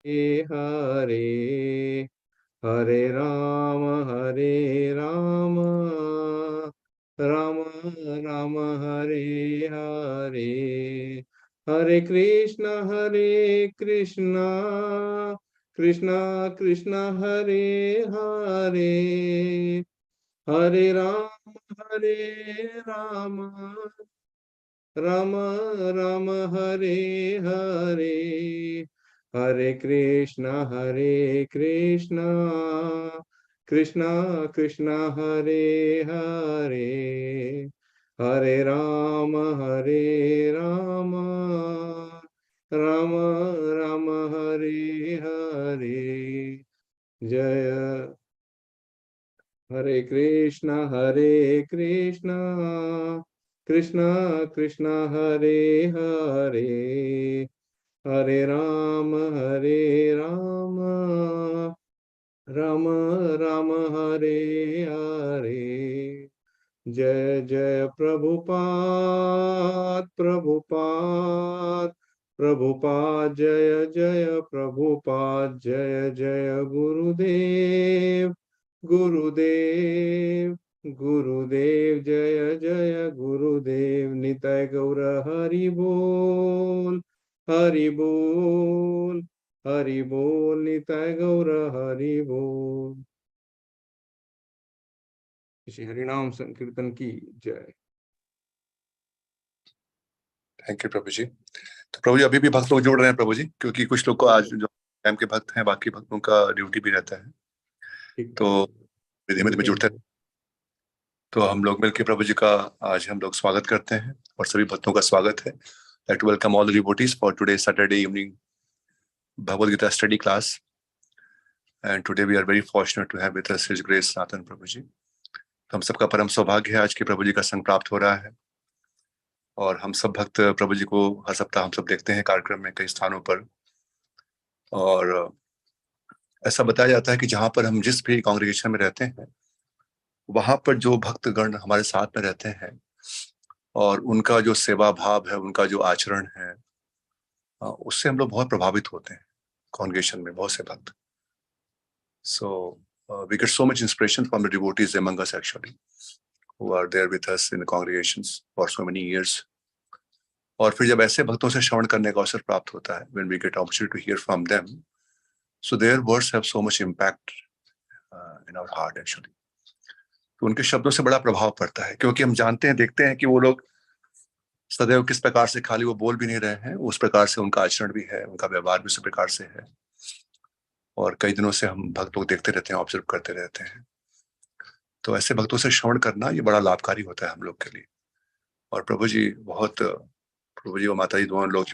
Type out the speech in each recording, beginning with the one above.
हरे हरे राम राम राम हरे हरे हरे कृष्ण कृष्ण कृष्ण हरे हरे हरे राम राम राम हरे हरे हरे कृष्ण कृष्ण कृष्ण हरे हरे हरे राम राम राम हरे हरे जय हरे कृष्ण कृष्ण कृष्ण हरे हरे हरे राम राम राम हरे हरे जय जय प्रभुपाद जय जय प्रभुपाद जय जय गुरुदेव जय जय गुरुदेव निताय गौर हरि बोल हरि बोल निताय गौर हरि बोल। श्री हरिनाम संकीर्तन की जय। थैंक यू प्रभु जी। तो प्रभु जी अभी भी भक्त लोग जुड़ रहे हैं प्रभु जी, क्योंकि कुछ लोग को आज जो टाइम के भक्त हैं, बाकी भक्तों का ड्यूटी भी रहता है, तो धीमे धीमे जुड़ते हैं। तो हम लोग मिलकर प्रभु जी का आज हम लोग स्वागत करते हैं और सभी भक्तों का स्वागत है। Like to welcome all the devotees for today's Saturday evening Bhagavad Gita study class. And today we are very fortunate to have with us His Grace Sanatan Prabhu जी। हम सबका परम सौभाग्य है आज के प्रभु जी का संग प्राप्त हो रहा है, और हम सब भक्त प्रभु जी को हर सप्ताह हम सब देखते हैं कार्यक्रम में कई स्थानों पर। और ऐसा बताया जाता है कि जहाँ पर हम जिस भी कांग्रेगेशन में रहते हैं, वहाँ पर जो भक्तगण हमारे साथ में रहते हैं और उनका जो सेवा भाव है, उनका जो आचरण है, उससे हम लोग बहुत प्रभावित होते हैं कांग्रेगेशन में, बहुत से भक्त। So we get so much inspiration from the devotees among us actually, who are there with us in the congregations for so many years. और फिर जब ऐसे भक्तों से श्रवण करने का अवसर प्राप्त होता है, when we get opportunity to hear from them, so their words have so much impact in our heart actually. तो उनके शब्दों से बड़ा प्रभाव पड़ता है, क्योंकि हम जानते हैं, देखते हैं कि वो लोग सदैव किस प्रकार से खाली वो बोल भी नहीं रहे हैं, उस प्रकार से उनका आचरण भी है, उनका व्यवहार भी उस प्रकार से है। और कई दिनों से हम भक्त लोग देखते रहते हैं, ऑब्जर्व करते रहते हैं। तो ऐसे भक्तों से श्रवण करना ये बड़ा लाभकारी होता है हम लोग के लिए। और प्रभु जी और माता जी दोनों लोग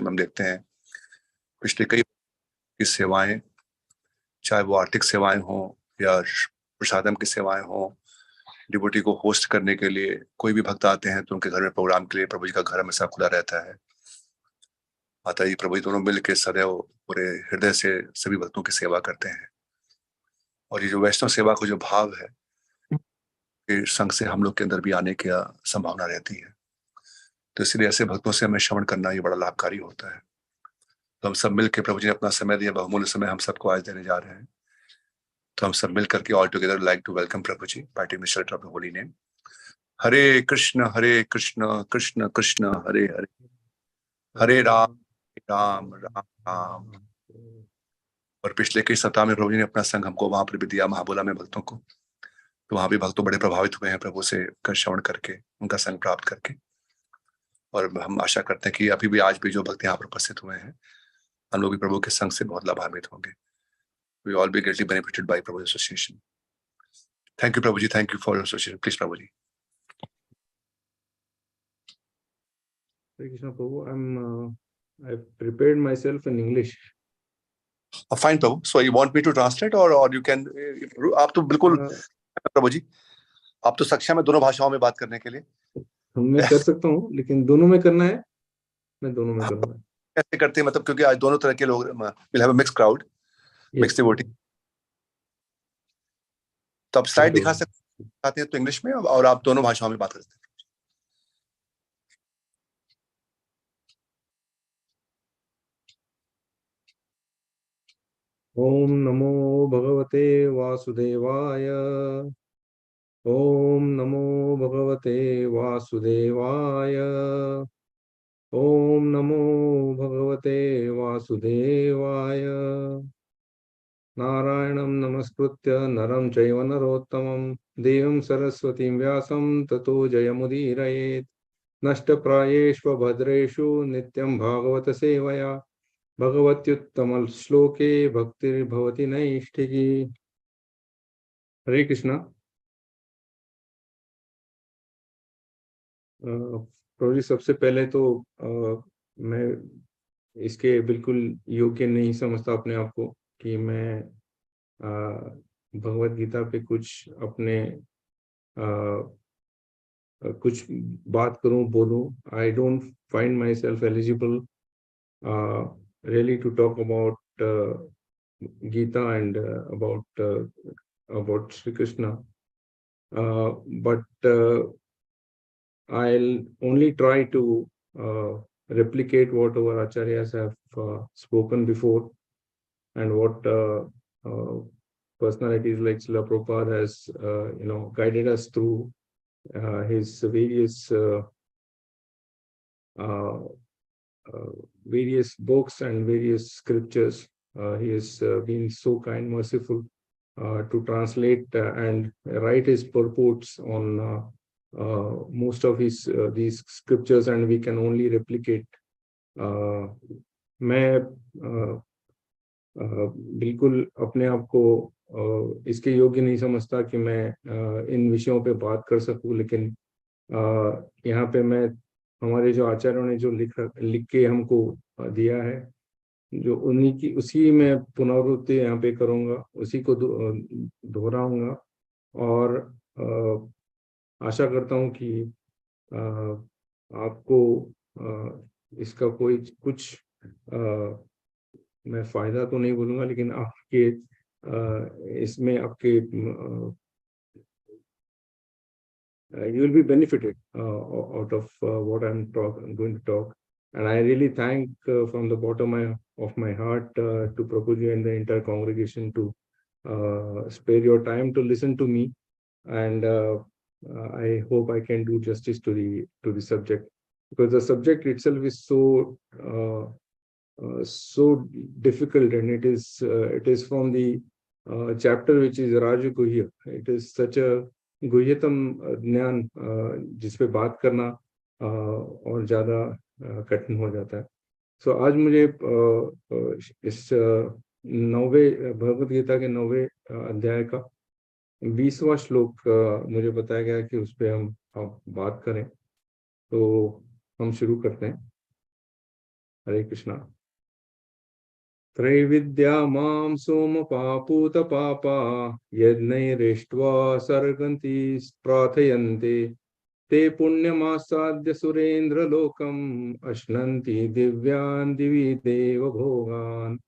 हम देखते हैं पिछले कई की सेवाएं, चाहे वो आर्थिक सेवाएं हों या प्रसादम की सेवाएं हों, डिवोटी को होस्ट करने के लिए कोई भी भक्त आते हैं तो उनके घर में प्रोग्राम के लिए प्रभु जी का घर हमेशा खुला रहता है। माता जी प्रभु जी दोनों मिल के सदैव पूरे हृदय से सभी भक्तों की सेवा करते हैं। और ये जो वैष्णव सेवा का जो भाव है, संघ से हम लोग के अंदर भी आने की संभावना रहती है। तो इसलिए ऐसे भक्तों से हमें श्रवण करना ये बड़ा लाभकारी होता है। तो हम सब मिलकर प्रभु जी ने अपना समय दिया, बहुमूल्य समय हम सबको आज देने जा रहे हैं। तो हम सब मिल करके all together like to welcome Prabhu ji by taking the shelter of the holy name. Hare Krishna Krishna Krishna Hare Hare, Hare Ram Ram Ram Ram. और पिछले कई सप्ताह में प्रभु जी ने अपना संग हमको वहां पर भी दिया, महाबोला में भक्तों को। तो वहां भी भक्तों बड़े प्रभावित हुए हैं प्रभु से श्रवण करके, उनका संग प्राप्त करके। और हम आशा करते हैं कि अभी भी आज भी जो भक्त यहाँ पर उपस्थित हुए हैं, हम लोग भी प्रभु के संग से बहुत लाभान्वित होंगे। We all be greatly benefited by Prabhu's association. Thank you, Prabhuji. Thank you for your association. Please, Prabhuji. Hare Krishna Prabhu, I've prepared myself in English. Fine, Prabhu. So you want me to translate or you can? आप तो बिल्कुल प्रभु जी, आप तो सक्षम है दोनों भाषाओं में बात करने के लिए। मैं कर सकता हूँ, लेकिन दोनों में करना है, मैं दोनों में करूँगा। कैसे करते हैं, मतलब क्योंकि आज दोनों तरह के लोग, we'll have a mixed crowd, mixed devotee। तो आप स्लाइड दिखा सकते हैं तो इंग्लिश में, और आप दोनों भाषाओं में बात करते हैं। Om Namo Bhagavate Vasudevaya. Om Namo Bhagavate Vasudevaya. Om Namo Bhagavate Vasudevaya. Narayanam Namaskritya Naram Chaiva Narottamam Devam Saraswatim Vyasam Tato Jayamudirayet Nashtaprayeshva Bhadreshu Nityam Bhagavata Sevaya Bhagavatyuttamal Shloke Bhaktir Bhavati Naishtiki. Hare Krishna. प्रभु जी, सबसे पहले तो मैं इसके बिल्कुल योग्य नहीं समझता अपने आप को कि मैं भगवत गीता पे कुछ अपने कुछ बात करूं, बोलूं. I don't find my self eligible really to talk about Gita and about Sri Krishna. But I'll only try to replicate what our acharyas have spoken before, and what personalities like Srila Prabhupada has guided us through his various books and various scriptures. He has been so kind, merciful to translate and write his purports on most of his these scriptures, and we can only replicate. मैं बिल्कुल अपने आप को इसके योग्य नहीं समझता कि मैं इन विषयों पे बात कर सकूं, लेकिन यहाँ पे मैं हमारे जो आचार्यों ने जो लिख के हमको दिया है, जो उन्हीं की उसी में पुनरावृत्ति यहाँ पे करूँगा, उसी को दोहराऊंगा, और आशा करता हूँ कि आपको इसका कोई कुछ मैं फायदा तो नहीं बोलूँगा, लेकिन आपके इसमें आपके you will be benefited out of what I'm going to talk. And I really thank from the bottom of my heart to Prabhuji and the entire congregation to spare your time to listen to me. And I hope I can do justice to the subject, because the subject itself is so so difficult, and it is from the chapter which is Raja Guhya. It is such a गुह्यतम ज्ञान जिस पे बात करना और ज़्यादा कठिन हो जाता है. सो आज मुझे इस 9वें भगवद गीता के 9वें अध्याय का 20वां श्लोक मुझे बताया गया कि उस पे हम बात करें. तो हम शुरू करते हैं. हरे कृष्णा. त्रैविद्या मां सोमपापूत पापा यज्ञैरेष्ट्वा सर्गन्ति प्रार्थयन्ते ते पुण्यमासाद्य सुरेन्द्रलोकम् अश्नन्ति दिव्यान् दिवि देव भोगान्.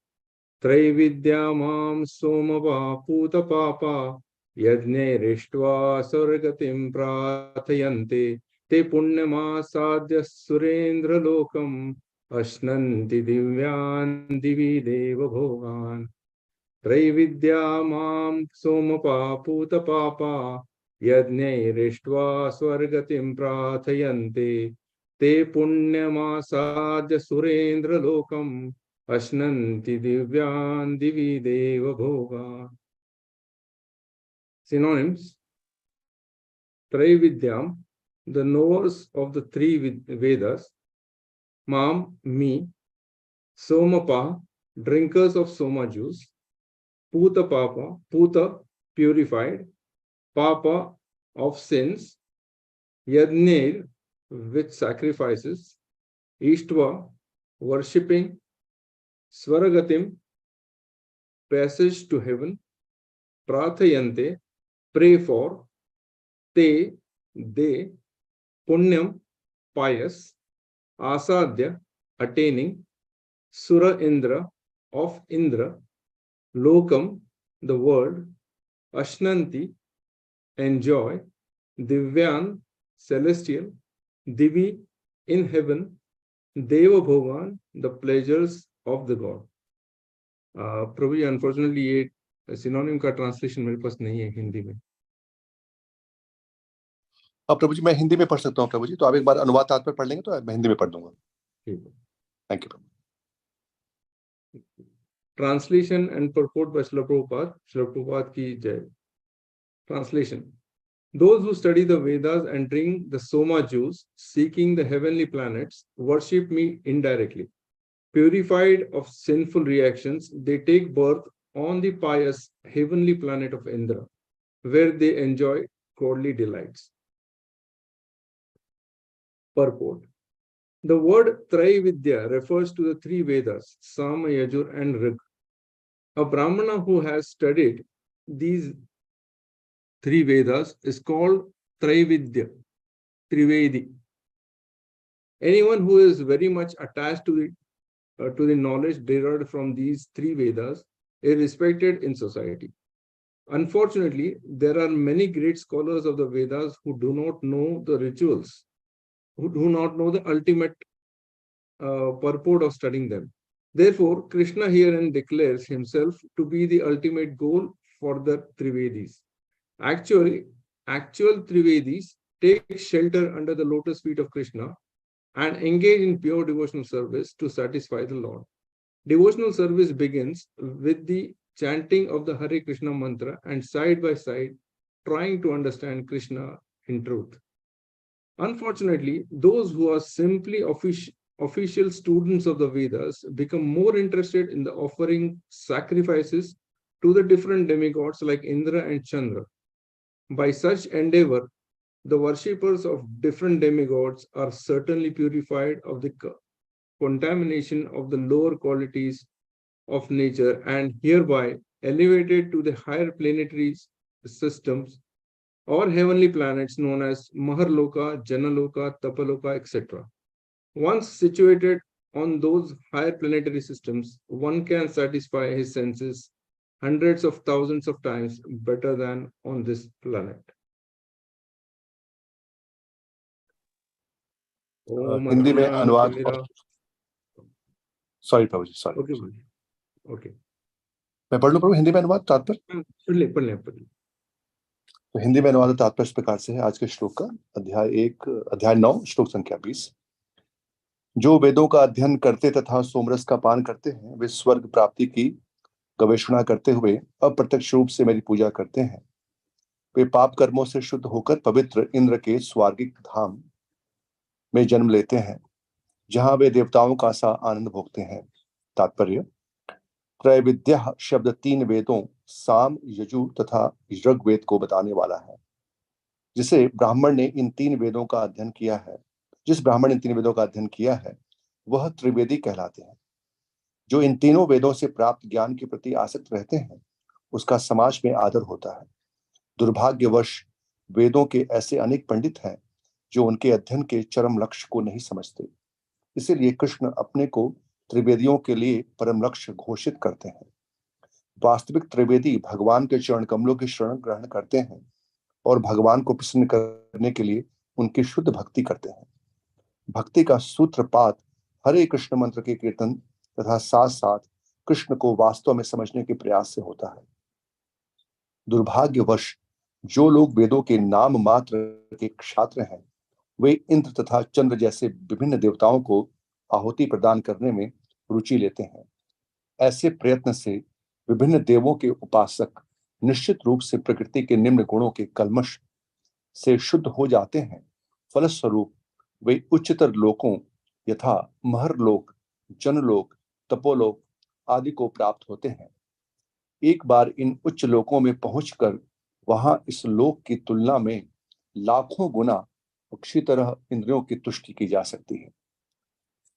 त्रैविद्या मां सोमपापूत पापा यज्ञैरेष्ट्वा स्वर्गतिं प्रार्थयन्ते ते पुण्यमासाद्य सुरेन्द्रलोकम् अश्नन्ति दिव्यान् दिवि देव भोगान्. त्रैविद्या मां सोमपापूत पापा यज्ञैरेष्ट्वा स्वर्गतिं प्रार्थयन्ते ते पुण्यमासाद्य सुरेन्द्रलोकम् अश्नन्ति दिव्यान् दिवि देव भोगान्. Synonyms: Traividyam, the knowers of the three Vedas. Mam, me. Somapa, drinkers of Soma juice. Puta Papa, Puta, purified. Papa, of sins. Yadnir, with sacrifices. Ishtva, worshipping. Swaragatim, passage to heaven. Prathayante, pray for. Te, they. Punyam, pious. Asadya, attaining. Sura Indra, of Indra. Lokam, the world. Ashnanti, enjoy. Divyan, celestial. Divi, in heaven. Deva Bhogan, the pleasures of the God. प्रभु जी unfortunately ये synonym का translation मेरे पास नहीं है हिंदी में। अब प्रभु जी मैं हिंदी में पढ़ सकता हूँ प्रभु जी, तो आप एक बार अनुवाद तात्पर्य पढ़ लेंगे तो मैं हिंदी में पढ़ दूंगा। ठीक है। Thank you Prabhu. Translation and purport by Srila Prabhupada. Srila Prabhupada ki jai. Translation. Those who study the Vedas and drink the Soma juice, seeking the heavenly planets, worship me indirectly. Purified of sinful reactions, they take birth on the pious heavenly planet of Indra, where they enjoy godly delights. Purport. The word Traividya refers to the three Vedas, Sama, Yajur, and Rig. A Brahmana who has studied these three Vedas is called Traividya, Trivedi. Anyone who is very much attached to the knowledge derived from these three Vedas is respected in society. Unfortunately, there are many great scholars of the Vedas who do not know the rituals, who do not know the ultimate purport of studying them. Therefore, Krishna herein declares himself to be the ultimate goal for the Trivedis. Actually, actual Trivedis take shelter under the lotus feet of Krishna and engage in pure devotional service to satisfy the Lord. Devotional service begins with the chanting of the Hare Krishna mantra and side by side trying to understand Krishna in truth. Unfortunately, those who are simply official students of the Vedas become more interested in the offering sacrifices to the different demigods like Indra and Chandra. By such endeavor, the worshippers of different demigods are certainly purified of the contamination of the lower qualities of nature and hereby elevated to the higher planetary systems or heavenly planets known as Maharloka, Janaloka, Tapaloka, etc. Once situated on those higher planetary systems, one can satisfy his senses hundreds of thousands of times better than on this planet. Hindi में अनुवाद। Sorry प्रभु जी, sorry. Okay, मैं पढ़ लूं प्रभु हिंदी में अनुवाद तात्पर्य? पढ़ ले। तो हिंदी में अनुवाद तात्पर्य इस प्रकार से है आज के श्लोक का। अध्याय 9 श्लोक संख्या 20। जो वेदों का अध्ययन करते तथा सोमरस का पान करते हैं, वे स्वर्ग प्राप्ति की गवेषणा करते हुए अप्रत्यक्ष रूप से मेरी पूजा करते हैं। वे पाप कर्मों से शुद्ध होकर पवित्र इंद्र के स्वर्गिक धाम में जन्म लेते हैं, जहां वे देवताओं का सा आनंद भोगते हैं। तात्पर्य। त्रैविद्या शब्द 3 वेदों साम, यजु तथा ऋग्वेद को बताने वाला है। जिस ब्राह्मण ने इन 3 वेदों का अध्ययन किया है वह त्रिवेदी कहलाते हैं। जो इन तीनों वेदों से प्राप्त ज्ञान के प्रति आसक्त रहते हैं, उसका समाज में आदर होता है। दुर्भाग्यवश वेदों के ऐसे अनेक पंडित हैं जो उनके अध्ययन के चरम लक्ष्य को नहीं समझते। इसीलिए कृष्ण अपने को त्रिवेदियों के लिए परम लक्ष्य घोषित करते हैं। वास्तविक त्रिवेदी भगवान के चरण कमलों की शरण ग्रहण करते हैं और भगवान को प्रसन्न करने के लिए उनकी शुद्ध भक्ति करते हैं। भक्ति का सूत्रपात हरे कृष्ण मंत्र के कीर्तन तथा साथ साथ कृष्ण को वास्तव में समझने के प्रयास से होता है। दुर्भाग्यवश जो लोग वेदों के नाम मात्र के क्षात्र हैं, वे इंद्र तथा चंद्र जैसे विभिन्न देवताओं को आहुति प्रदान करने में रुचि लेते हैं। ऐसे प्रयत्न से विभिन्न देवों के उपासक निश्चित रूप से प्रकृति के निम्न गुणों के कल्मश से शुद्ध हो जाते हैं। फलस्वरूप वे उच्चतर लोकों यथा महरलोक, जनलोक, तपोलोक आदि को प्राप्त होते हैं। एक बार इन उच्च लोकों में पहुंचकर वहां इस लोक की तुलना में लाखों गुना अच्छी तरह इंद्रियों की तुष्टि की जा सकती है।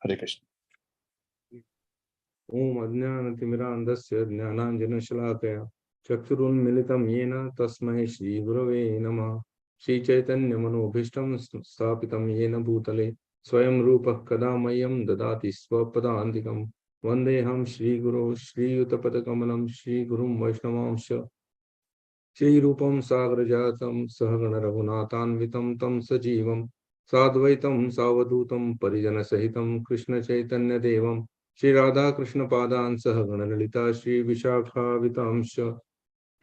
हरे कृष्ण। ओम अज्ञानतिमिरान्धस्य ज्ञानाञ्जनशलाकया चक्षुरुन्मिलितं येन तस्मै श्रीगुरवे नमः। श्रीचैतन्यमनोभीष्टं स्थापितं येन भूतले स्वयं रूपः कदा मह्यं ददाति स्वपदान्तिकं। वन्देऽहं श्रीगुरो श्रीयुतपदकमलं श्रीगुरुं वैष्णवांश्च। श्रीरूपं सागरजातं सहगण रघुनाथान्वितं तं सजीवं साद्वैतं सावधूतं परिजनसहितं कृष्ण चैतन्य देवं Shri Radha Krishna Padan Sah Ganalalita Shri Vishakha Vitamsha.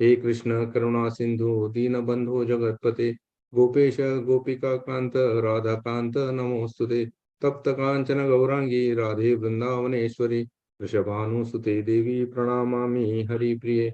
हे कृष्ण करुणा सिंधु दीन बंधु जगतपते गोपेश गोपिका कांत राधा कांत नमोस्तुते तप्त कांचन गौरांगी राधे वृंदावनेश्वरी वृषभानुसुते देवी प्रणमामि हरिप्रिये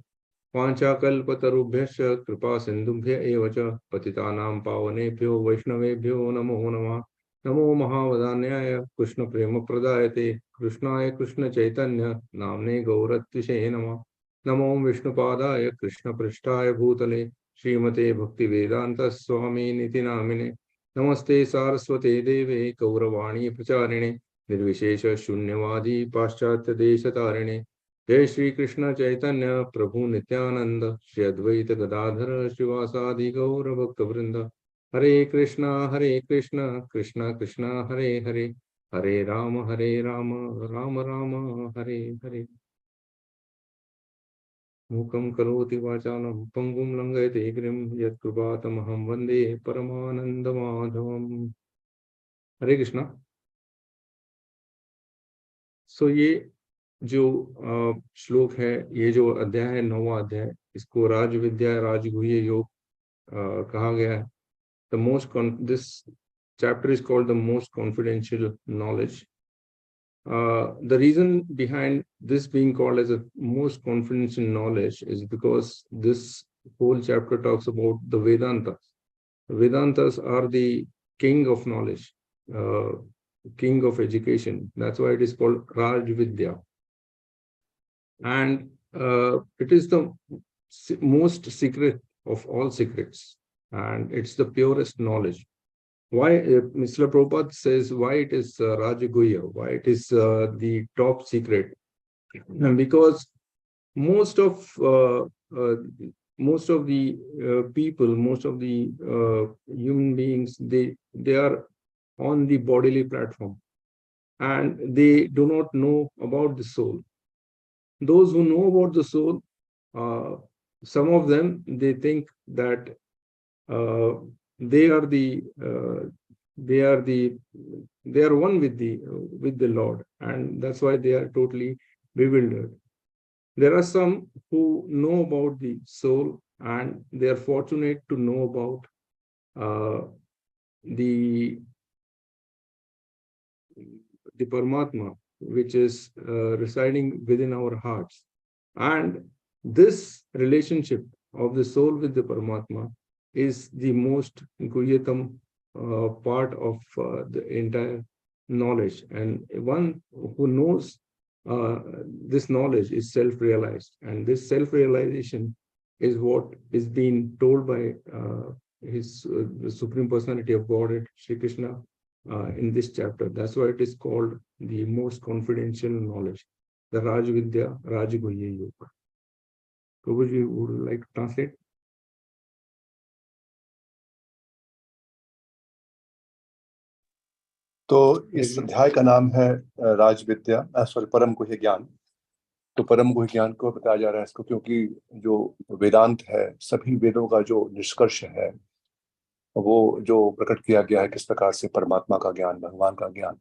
वाञ्छाकल्पतरुभ्यश्च कृपा सिन्धुभ्य एव च पतितानां पावनेभ्यो वैष्णवेभ्यो नमो नमः नमो महावदान्याय कृष्ण प्रेम प्रदायते कृष्णाय कृष्ण चैतन्य नाम्ने गौरत्विषे नमः नमो विष्णुपादाय कृष्णपृष्ठाय भूतले श्रीमते भक्तिवेदांत स्वामी निति नामिने नमस्ते सारस्वते देवे गौरवाणी प्रचारिणे निर्विशेष शून्यवादी पाश्चात्य देशतारिणे जय श्री कृष्ण चैतन्य प्रभु नित्यानंद श्री अद्वैत गदाधर श्रीवासादि गौर भक्त वृंद हरे कृष्ण कृष्ण कृष्ण हरे हरे हरे राम राम राम हरे हरे मूकं करोति वाचालं पंगुं लंघयते गिरिं यत्कृपातमहं वन्दे परमानंदमाधवम् हरे कृष्णा। सो ये जो श्लोक है, ये जो अध्याय है, 9वां अध्याय, इसको राज विद्या राजगुह्य योग कहा गया है। This chapter is called the most confidential knowledge. The reason behind this being called as a most confidential knowledge is because this whole chapter talks about the Vedantas. Vedantas are the king of knowledge, king of education. That's why it is called Raj Vidya. And it is the most secret of all secrets. And it's the purest knowledge. Why Mr. Prabhupada says why it is Rajaguhya, why it is the top secret, and because most of the people, most of the human beings, they are on the bodily platform, and they do not know about the soul. Those who know about the soul, some of them, they think that they are one with the Lord, and that's why they are totally bewildered. There are some who know about the soul, and they are fortunate to know about the Paramatma, which is residing within our hearts. And this relationship of the soul with the Paramatma is the most Guhyatam part of the entire knowledge. And one who knows this knowledge is self-realized. And this self-realization is what is being told by the Supreme Personality of Godhead, Sri Krishna, in this chapter. That's why it is called the most confidential knowledge, the Raj Vidya Rajaguhya Yoga. Prabhuji, would you like to translate? तो इस अध्याय का नाम है राज विद्या sorry परम गुह्य ज्ञान। तो परम गुह्य ज्ञान को बताया जा रहा है इसको क्योंकि जो वेदांत है, सभी वेदों का जो निष्कर्ष है, वो जो प्रकट किया गया है किस प्रकार से परमात्मा का ज्ञान, भगवान का ज्ञान,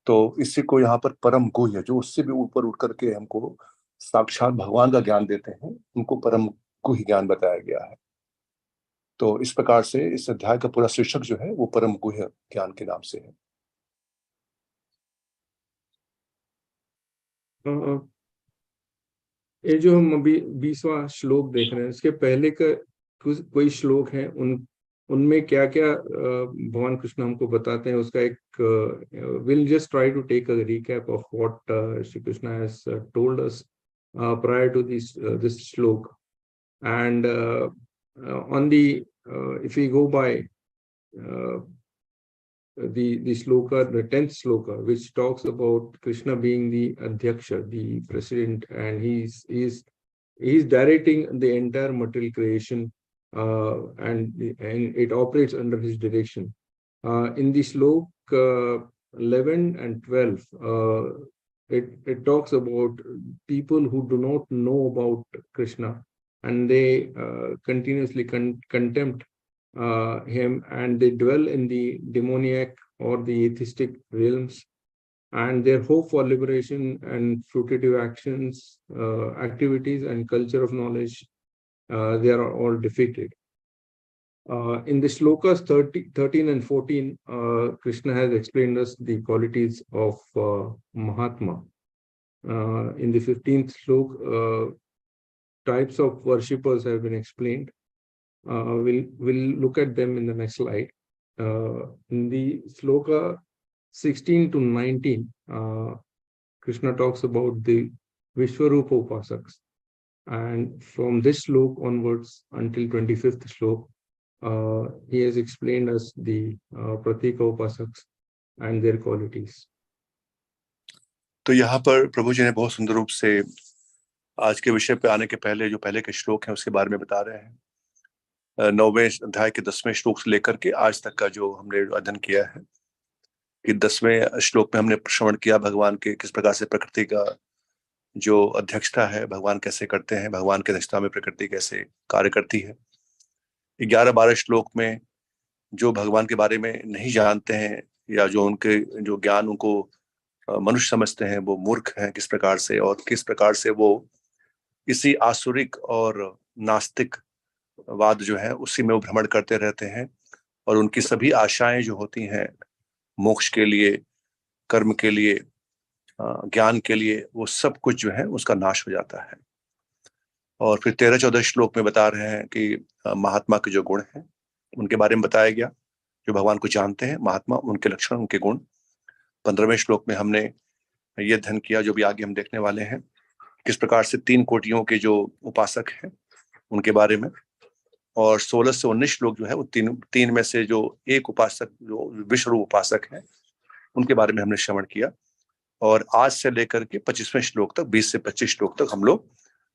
तो इसी को यहाँ पर परम गुह्य, जो उससे भी ऊपर उठ करके हमको साक्षात भगवान का ज्ञान देते हैं, उनको परम गुह्य ज्ञान बताया गया है। तो इस प्रकार से इस अध्याय का पूरा शीर्षक जो है वो परम गुह्य ज्ञान के नाम से है। ये जो हम अभी 20वां श्लोक देख रहे हैं, इसके पहले का कोई श्लोक है, उनमें क्या क्या भगवान कृष्ण हमको बताते हैं, उसका एक will just try to take a recap of what Shri Krishna has told us prior to this श्लोक. And on the if we go by the shloka, the 10th shloka, which talks about Krishna being the Adhyaksha, the president, and he's directing the entire material creation, and it operates under his direction. In the shloka 11 and 12, it talks about people who do not know about Krishna, and they continuously contempt him, and they dwell in the demoniac or the atheistic realms, and their hope for liberation and fruitive actions, activities, and culture of knowledge, they are all defeated. In the shlokas 13 and 14, Krishna has explained us the qualities of Mahatma. In the 15th slok, types of worshippers have been explained. We'll look at them in the next slide. In the sloka 16 to 19, Krishna talks about the Vishwarupa Upasaks. And from this slok onwards until 25th slok, he has explained us the Pratika Upasaks and their qualities. तो यहाँ पर प्रभु जी ने बहुत सुंदर रूप से आज के विषय पे आने के पहले जो पहले के श्लोक हैं उसके बारे में बता रहे हैं। 9वें अध्याय के 10वें श्लोक से लेकर के आज तक का जो हमने अध्ययन किया है कि 10वें श्लोक में हमने श्रवण किया भगवान के किस प्रकार से प्रकृति का जो अध्यक्षता है भगवान कैसे करते हैं, भगवान की अध्यक्षता में प्रकृति कैसे कार्य करती है। 11-12 श्लोक में जो भगवान के बारे में नहीं जानते हैं या जो उनके जो ज्ञान उनको मनुष्य समझते हैं वो मूर्ख हैं किस प्रकार से, और किस प्रकार से वो इसी आसुरिक और नास्तिक वाद जो है उसी में वो भ्रमण करते रहते हैं और उनकी सभी आशाएं जो होती हैं मोक्ष के लिए, कर्म के लिए, ज्ञान के लिए, वो सब कुछ जो है उसका नाश हो जाता है। और फिर 13-14 श्लोक में बता रहे हैं कि महात्मा के जो गुण हैं उनके बारे में बताया गया, जो भगवान को जानते हैं महात्मा, उनके लक्षण, उनके गुण। 15वें श्लोक में हमने ये अध्ययन किया जो भी आगे हम देखने वाले हैं, किस प्रकार से 3 कोटियों के जो उपासक हैं उनके बारे में। और 16 से 19 श्लोक जो है वो तीन में से जो एक उपासक जो विश्वरूप उपासक हैं उनके बारे में हमने श्रवण किया। और आज से लेकर के 25वें श्लोक तक, 20 से 25 श्लोक तक हम लोग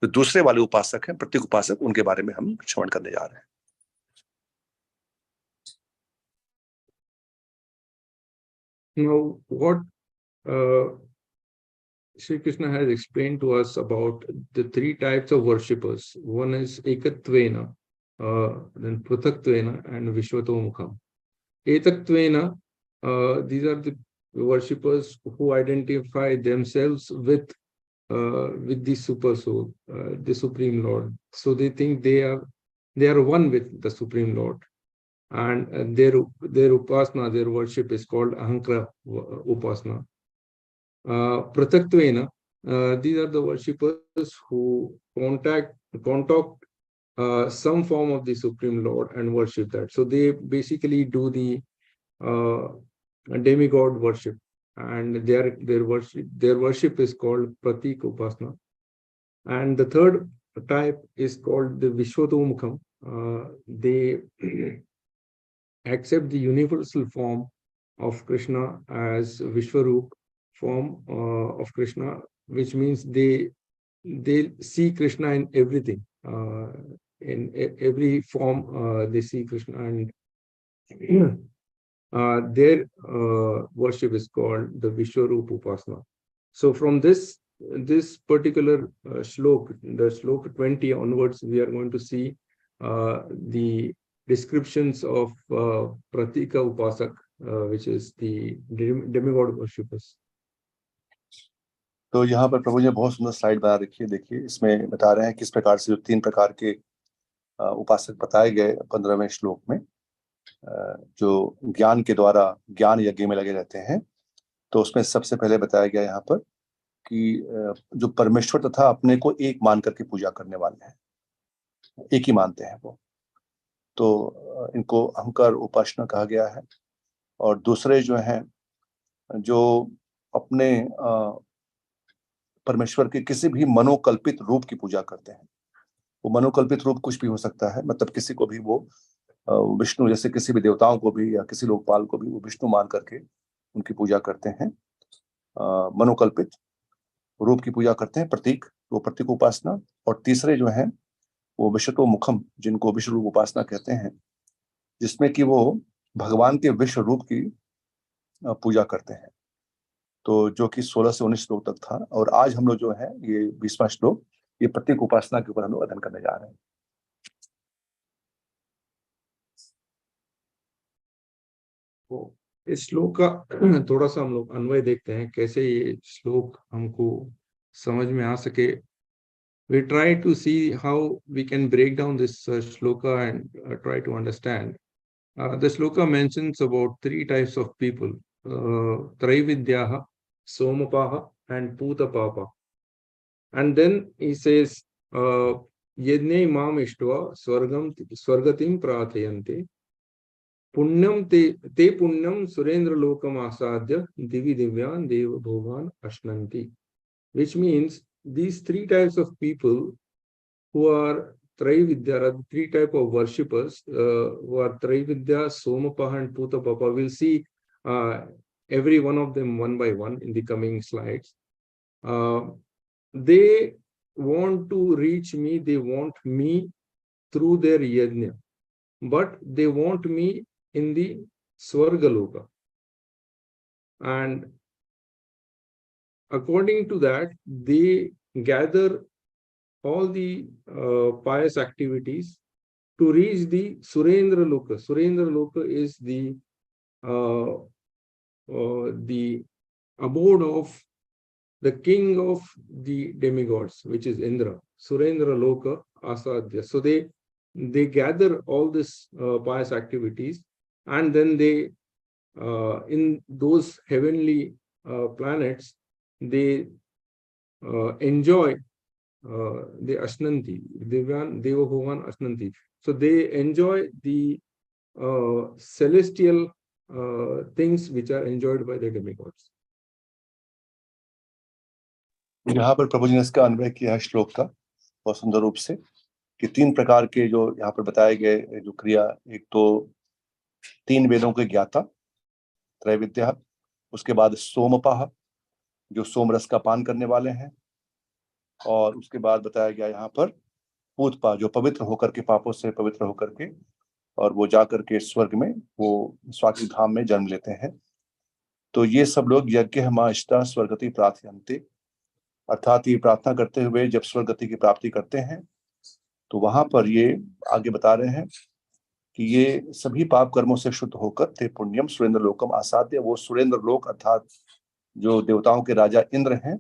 जो दूसरे वाले उपासक हैं, प्रत्येक उपासक, उनके बारे में हम श्रवण करने जा रहे हैं। Now, what Sri Krishna has explained to us about the 3 types of worshippers. One is Ekatvena, then Pruthatvena, and Vishwatomukham. Ekatvena, these are the worshippers who identify themselves with the Super Soul, the Supreme Lord. So they think they are one with the Supreme Lord. And their upasana, their worship is called Ahankara Upasana. Pratatvena, these are the worshippers who contact some form of the Supreme Lord and worship that. So they basically do the demigod worship, and their worship is called Pratik Upasana. And the third type is called the Vishwatomukham. They accept the universal form of Krishna as Vishwarup form of Krishna, which means they see Krishna in everything, in every form they see Krishna, and their worship is called the Vishwarup Upasana. So from this particular shlok, the shlok 20 onwards, we are going to see the descriptions of Pratika Upasak, which is the demigod worshippers. तो यहाँ पर प्रभु जी ने बहुत सुंदर slide बना रखी है। देखिए, इसमें बता रहे हैं किस प्रकार से जो 3 प्रकार के उपासक बताए गए 15वें श्लोक में, जो ज्ञान के द्वारा ज्ञान यज्ञ में लगे रहते हैं। तो उसमें सबसे पहले बताया गया यहाँ पर कि जो परमेश्वर तथा अपने को एक मान करके पूजा करने वाले हैं, एक ही मानते हैं वो, तो इनको अहंकार उपासना कहा गया है। और दूसरे जो हैं जो अपने परमेश्वर के किसी भी मनोकल्पित रूप की पूजा करते हैं। वो मनोकल्पित रूप कुछ भी हो सकता है, मतलब किसी को भी वो विष्णु, जैसे किसी भी देवताओं को भी या किसी लोकपाल को भी वो विष्णु मान करके उनकी पूजा करते हैं, मनोकल्पित रूप की पूजा करते हैं, प्रतीक, वो प्रतीक उपासना। और तीसरे जो हैं वो विश्वतोमुखम, जिनको विश्व रूप उपासना कहते हैं, जिसमें कि वो भगवान के विश्व रूप की पूजा करते हैं। तो जो कि 16 से 19 श्लोक तक था। और आज हम लोग जो है ये 20वां श्लोक, ये प्रतीक उपासना के ऊपर हम लोग अध्ययन करने जा रहे हैं। इस श्लोक का थोड़ा सा हम लोग अन्वय देखते हैं, कैसे ये श्लोक हमको समझ में आ सके. We try to see how we can break down this shloka and try to understand. The shloka mentions about three types of people: Traividyaha, Somapaha, and Putapapa. And then he says, Yadne mam ishtva swargatim pratayante. Punyam te punyam surendra lokam asadya divi divyan deva bhogan ashnanti. Which means these three types of people who are Traividya, are three type of worshippers who are Traividya, Somapaha, and Putapapa. We'll see every one of them one by one in the coming slides. They want to reach me, they want me through their yajna, but they want me in the Swargaloka. And according to that, they gather all the pious activities to reach the Surendra Loka. Surendra Loka is the abode of the king of the demigods, which is Indra. Surendra Loka Asadhya. So they gather all this pious activities, and then they in those heavenly planets they enjoy the Ashnanti, Divyan Deva Bhogan Ashnanti. So they enjoy the celestial things which are enjoyed by the demigods. यहाँ पर प्रभु जी ने इसका अन्वय किया है श्लोक का बहुत सुंदर रूप से कि तीन प्रकार के जो यहाँ पर बताए गए जो क्रिया, एक तो तीन वेदों के ज्ञाता त्रैविद्या, उसके बाद सोमपाह जो सोम रस का पान करने वाले हैं, और उसके बाद बताया गया यहाँ पर पूतपा जो पवित्र होकर के, पापों से पवित्र होकर के, और वो जाकर के स्वर्ग में वो स्वाति धाम में जन्म लेते हैं. तो ये सब लोग यज्ञ माष्टा स्वर्गति प्रार्थयन्ते, अर्थात ये प्रार्थना करते हुए जब स्वर्गति की प्राप्ति करते हैं तो वहां पर ये आगे बता रहे हैं कि ये सभी पाप कर्मों से शुद्ध होकर ते पुण्यम सुरेंद्र लोकम आसाद्य, वो सुरेंद्र लोक अर्थात जो देवताओं के राजा इंद्र हैं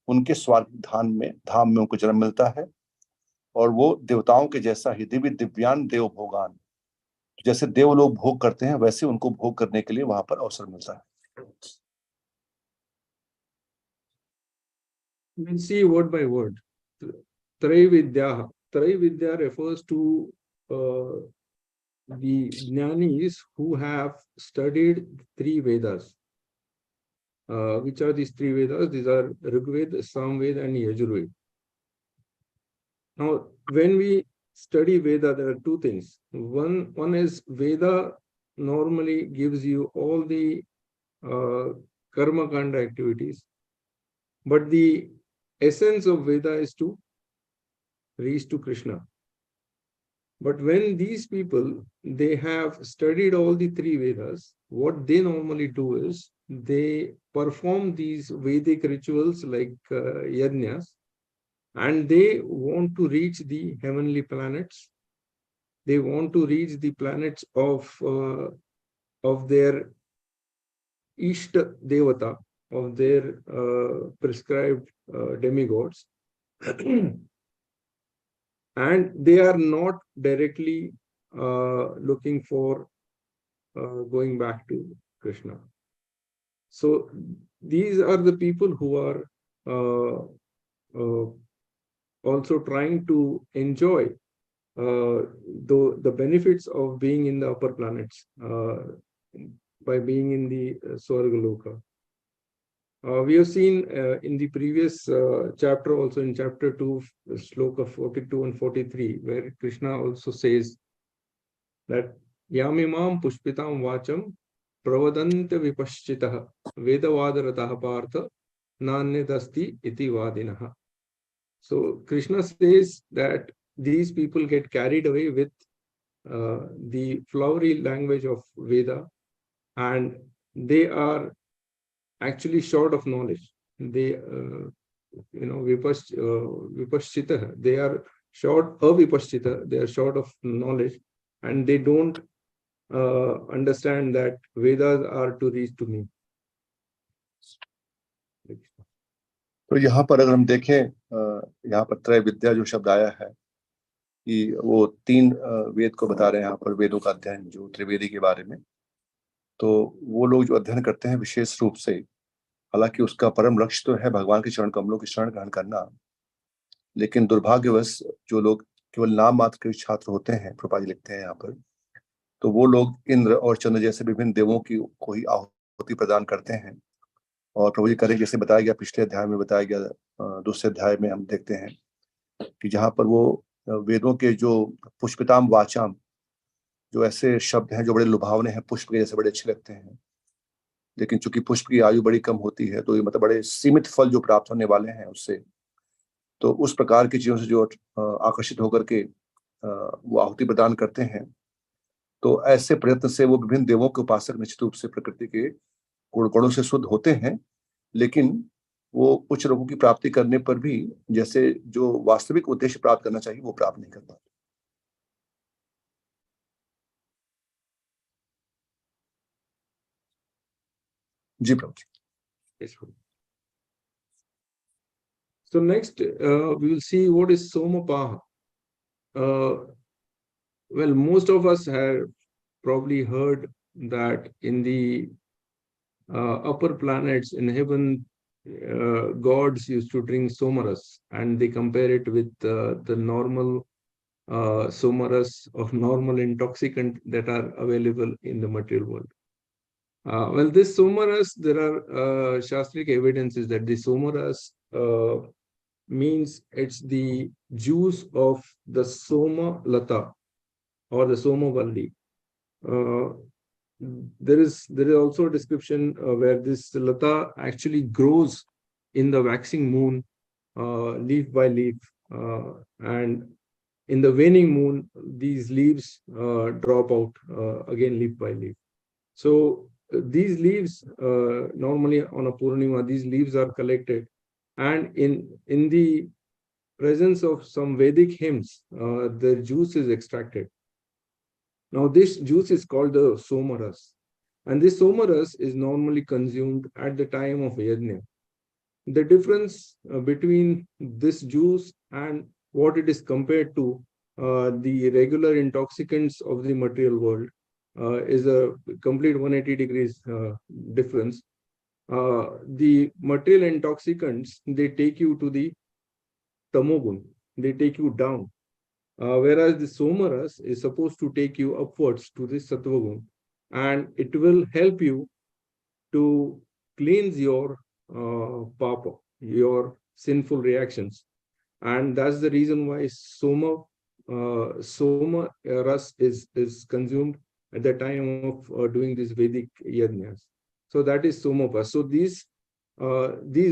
उनके स्वर्ग धाम में उनको जन्म मिलता है, और वो देवताओं के जैसा ही दिव्य दिव्यान देव भोगान, जैसे देव लोग भोग करते हैं वैसे उनको भोग करने के लिए वहां पर अवसर मिलता है. We'll see word by word. Traividya. Traividya refers to the jnanis who have studied three Vedas. Which are these three Vedas? These are Rigveda, Samveda, and Yajurveda. Now, when we study Veda, there are two things. One is Veda normally gives you all the karma kanda activities, but the essence of Veda is to reach to Krishna. But when these people, they have studied all the three Vedas, what they normally do is they perform these Vedic rituals like yajnas, and they want to reach the heavenly planets. They want to reach the planets of their Ishta Devata, of their prescribed demigods. And they are not directly looking for going back to Krishna. So these are the people who are also trying to enjoy the benefits of being in the upper planets by being in the Swargaloka. We have seen in the previous chapter, also in chapter 2, shloka 42 and 43, where Krishna also says that Yamimam pushpitam vacham pravadanta vipaschitaha vedavadarataha partha nanyadasti iti vadinaha. So Krishna says that these people get carried away with the flowery language of Veda, and they are actually short of knowledge. They, vipaschita, they are short of vipaschita, they are short of knowledge, and they don't understand that Vedas are to reach to me. तो यहाँ पर अगर हम देखें, यहाँ पर त्रय विद्या जो शब्द आया है कि वो 3 वेद को बता रहे हैं यहाँ पर, वेदों का अध्ययन जो त्रिवेदी के बारे में। तो वो लोग जो अध्ययन करते हैं विशेष रूप से, हालांकि उसका परम लक्ष्य तो है भगवान के चरण कमलों की शरण ग्रहण करना, लेकिन दुर्भाग्यवश जो लोग केवल नाम मात्र के छात्र होते हैं, प्रभुपाद लिखते हैं यहाँ पर, तो वो लोग इंद्र और चंद्र जैसे विभिन्न देवों की को ही आहुति प्रदान करते हैं। और प्रभु जी करें जैसे बताया गया, पिछले अध्याय में बताया गया, दूसरे अध्याय में हम देखते हैं कि जहाँ पर वो वेदों के जो पुष्पिताम वाचाम, जो ऐसे शब्द हैं जो बड़े लुभावने हैं, पुष्प के जैसे बड़े अच्छे लगते हैं, लेकिन चूंकि पुष्प की आयु बड़ी कम होती है, तो ये मतलब बड़े सीमित फल जो प्राप्त होने वाले हैं उससे, तो उस प्रकार की चीजों से जो आकर्षित होकर के वो आहुति प्रदान करते हैं, तो ऐसे प्रयत्न से वो विभिन्न देवों के उपासक निश्चित रूप से प्रकृति के गुणों से शुद्ध होते हैं, लेकिन वो उच्च लोगों की प्राप्ति करने पर भी जैसे जो वास्तविक उद्देश्य प्राप्त करना चाहिए वो प्राप्त नहीं कर पाते। जी प्रभु जी। Yes, Prabhu. So next, we will see what is Somapaha. Well, most of us have probably heard that in the upper planets in heaven, gods used to drink somaras, and they compare it with the normal somaras of normal intoxicant that are available in the material world. Well, this somaras, there are shastric evidences that the somaras means it's the juice of the Soma Lata or the Soma Valli. There is also a description where this Lata actually grows in the waxing moon, leaf by leaf, and in the waning moon, these leaves drop out again leaf by leaf. So these leaves, normally on a Purnima, these leaves are collected, and in the presence of some Vedic hymns, the juice is extracted. Now this juice is called the somaras, and this somaras is normally consumed at the time of yajna. The difference between this juice and what it is compared to the regular intoxicants of the material world is a complete 180 degrees difference. The material intoxicants, they take you to the tamogun, they take you down, whereas the somaras is supposed to take you upwards to the sattvagun, and it will help you to cleanse your papa, your sinful reactions. And that's the reason why soma ras is consumed at the time of doing these Vedic yajnas. So that is somapa. So these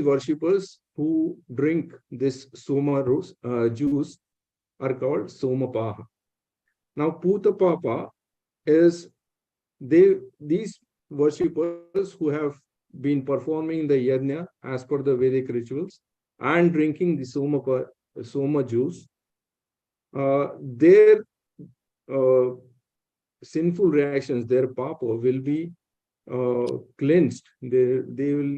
worshippers who drink this soma juice are called somapaha. Now putapapa is these worshippers who have been performing the yajna as per the Vedic rituals and drinking the soma juice, their sinful reactions, their papa will be cleansed. They will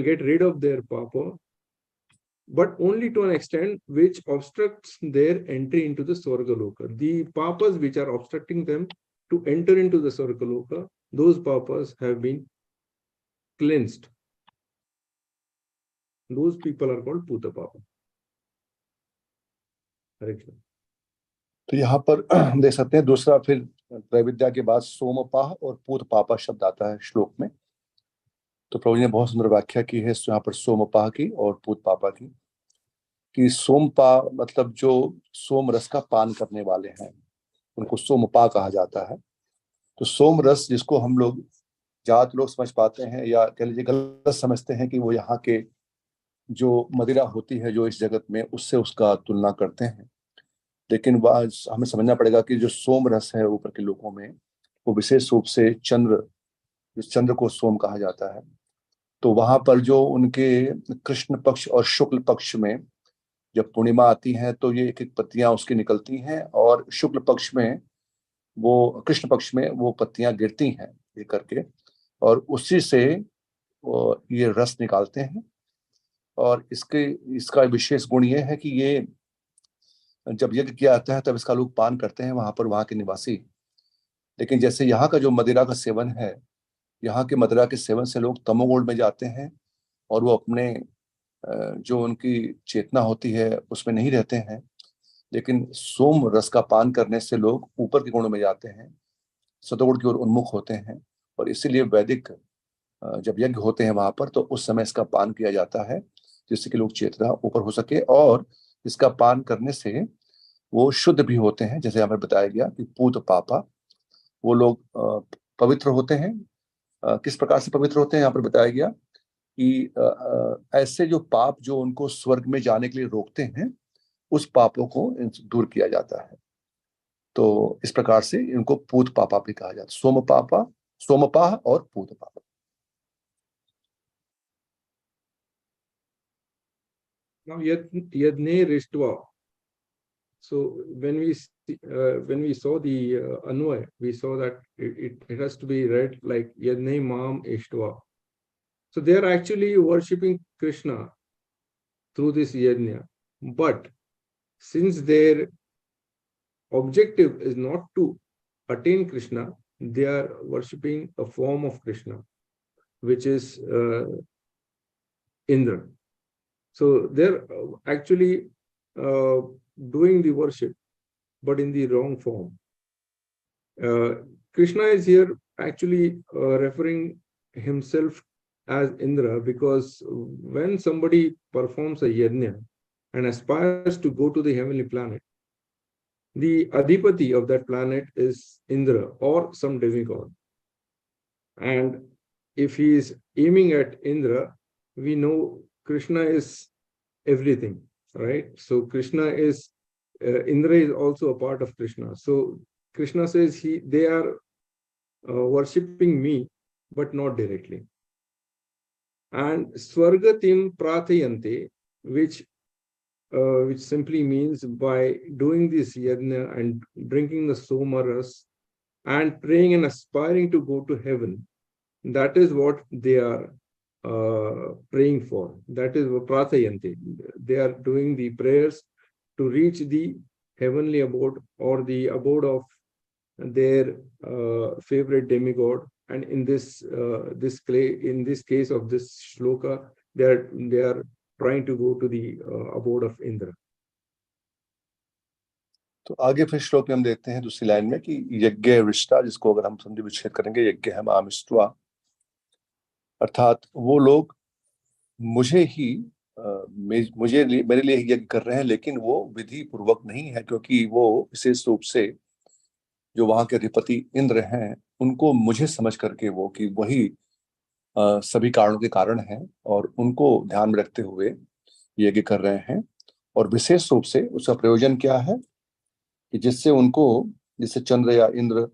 get rid of their papa, but only to an extent which obstructs their entry into the Swargaloka. The papas which are obstructing them to enter into the Swargaloka, those papas have been cleansed. Those people are called Puta Papa. तो यहाँ पर देख सकते हैं दूसरा फिर त्रैविद्या के बाद सोमपाह और पूत पापा शब्द आता है श्लोक में। तो प्रभु जी ने बहुत सुंदर व्याख्या की है यहाँ पर सोमपाह की और पूत पापा की, कि सोमपा मतलब जो सोम रस का पान करने वाले हैं उनको सोमपा कहा जाता है। तो सोम रस जिसको हम लोग ज्यादा लोग समझ पाते हैं या कह लीजिए गलत समझते हैं कि वो यहाँ के जो मदिरा होती है जो इस जगत में, उससे उसका तुलना करते हैं, लेकिन हमें समझना पड़ेगा कि जो सोम रस है ऊपर के लोगों में, वो विशेष रूप से चंद्र को सोम कहा जाता है। तो वहां पर जो उनके कृष्ण पक्ष और शुक्ल पक्ष में जब पूर्णिमा आती है तो ये एक एक पत्तियां उसकी निकलती हैं, और शुक्ल पक्ष में वो कृष्ण पक्ष में वो पत्तियां गिरती हैं ये करके, और उसी से वो ये रस निकालते हैं। और इसका विशेष गुण ये है कि ये जब यज्ञ किया जाता है तब इसका लोग पान करते हैं वहाँ के निवासी। लेकिन जैसे यहाँ का जो मदिरा का सेवन है, यहाँ के मदिरा के सेवन से लोग तमोगुण में जाते हैं और वो अपने जो उनकी चेतना होती है उसमें नहीं रहते हैं। लेकिन सोम रस का पान करने से लोग ऊपर के गुणों में जाते हैं, सतोगुण की ओर उन्मुख होते हैं। और इसीलिए वैदिक जब यज्ञ होते हैं वहां पर तो उस समय इसका पान किया जाता है, जिससे कि लोग चेतना ऊपर हो सके। और इसका पान करने से वो शुद्ध भी होते हैं, जैसे हमें बताया गया कि पूत पापा, वो लोग पवित्र होते हैं। किस प्रकार से पवित्र होते हैं यहाँ पर बताया गया कि ऐसे जो पाप जो उनको स्वर्ग में जाने के लिए रोकते हैं, उस पापों को दूर किया जाता है। तो इस प्रकार से इनको पूत पापा भी कहा जाता है, सोम पापा, सोमपाह और पूत पापा। Now, yadne rištva. So when we saw the Anvay, we saw that it has to be read like yadne mam ishtva. So they are actually worshipping Krishna through this yajna. But since their objective is not to attain Krishna, they are worshipping a form of Krishna, which is Indra. So they're actually doing the worship, but in the wrong form. Krishna is here actually referring himself as Indra, because when somebody performs a yajna and aspires to go to the heavenly planet, the adhipati of that planet is Indra or some demigod. And if he is aiming at Indra, we know Krishna is everything, right? So Krishna is, Indra is also a part of Krishna. So Krishna says they are worshipping me, but not directly. And Swargatim Prathayante, which simply means by doing this yajna and drinking the somaras and praying and aspiring to go to heaven, that is what they are praying for. That is Prathayanti. They are doing the prayers to reach the heavenly abode or the abode of their favorite demigod. And in this case of this shloka, they are trying to go to the abode of Indra. तो आगे फिर श्लोक में हम देखते हैं दूसरी line में कि यज्ञ रिष्टा, जिसको अगर हम संधि विच्छेद करेंगे, यज्ञ है मामिष्ट्वा, अर्थात वो लोग मुझे ही मेरे लिए यज्ञ कर रहे हैं, लेकिन वो विधि पूर्वक नहीं है, क्योंकि वो विशेष रूप से जो वहां के अधिपति इंद्र हैं उनको मुझे समझ करके वो कि वही सभी कारणों के कारण हैं, और उनको ध्यान में रखते हुए यज्ञ कर रहे हैं। और विशेष रूप से उसका प्रयोजन क्या है कि जिससे उनको, जिससे चंद्र या इंद्र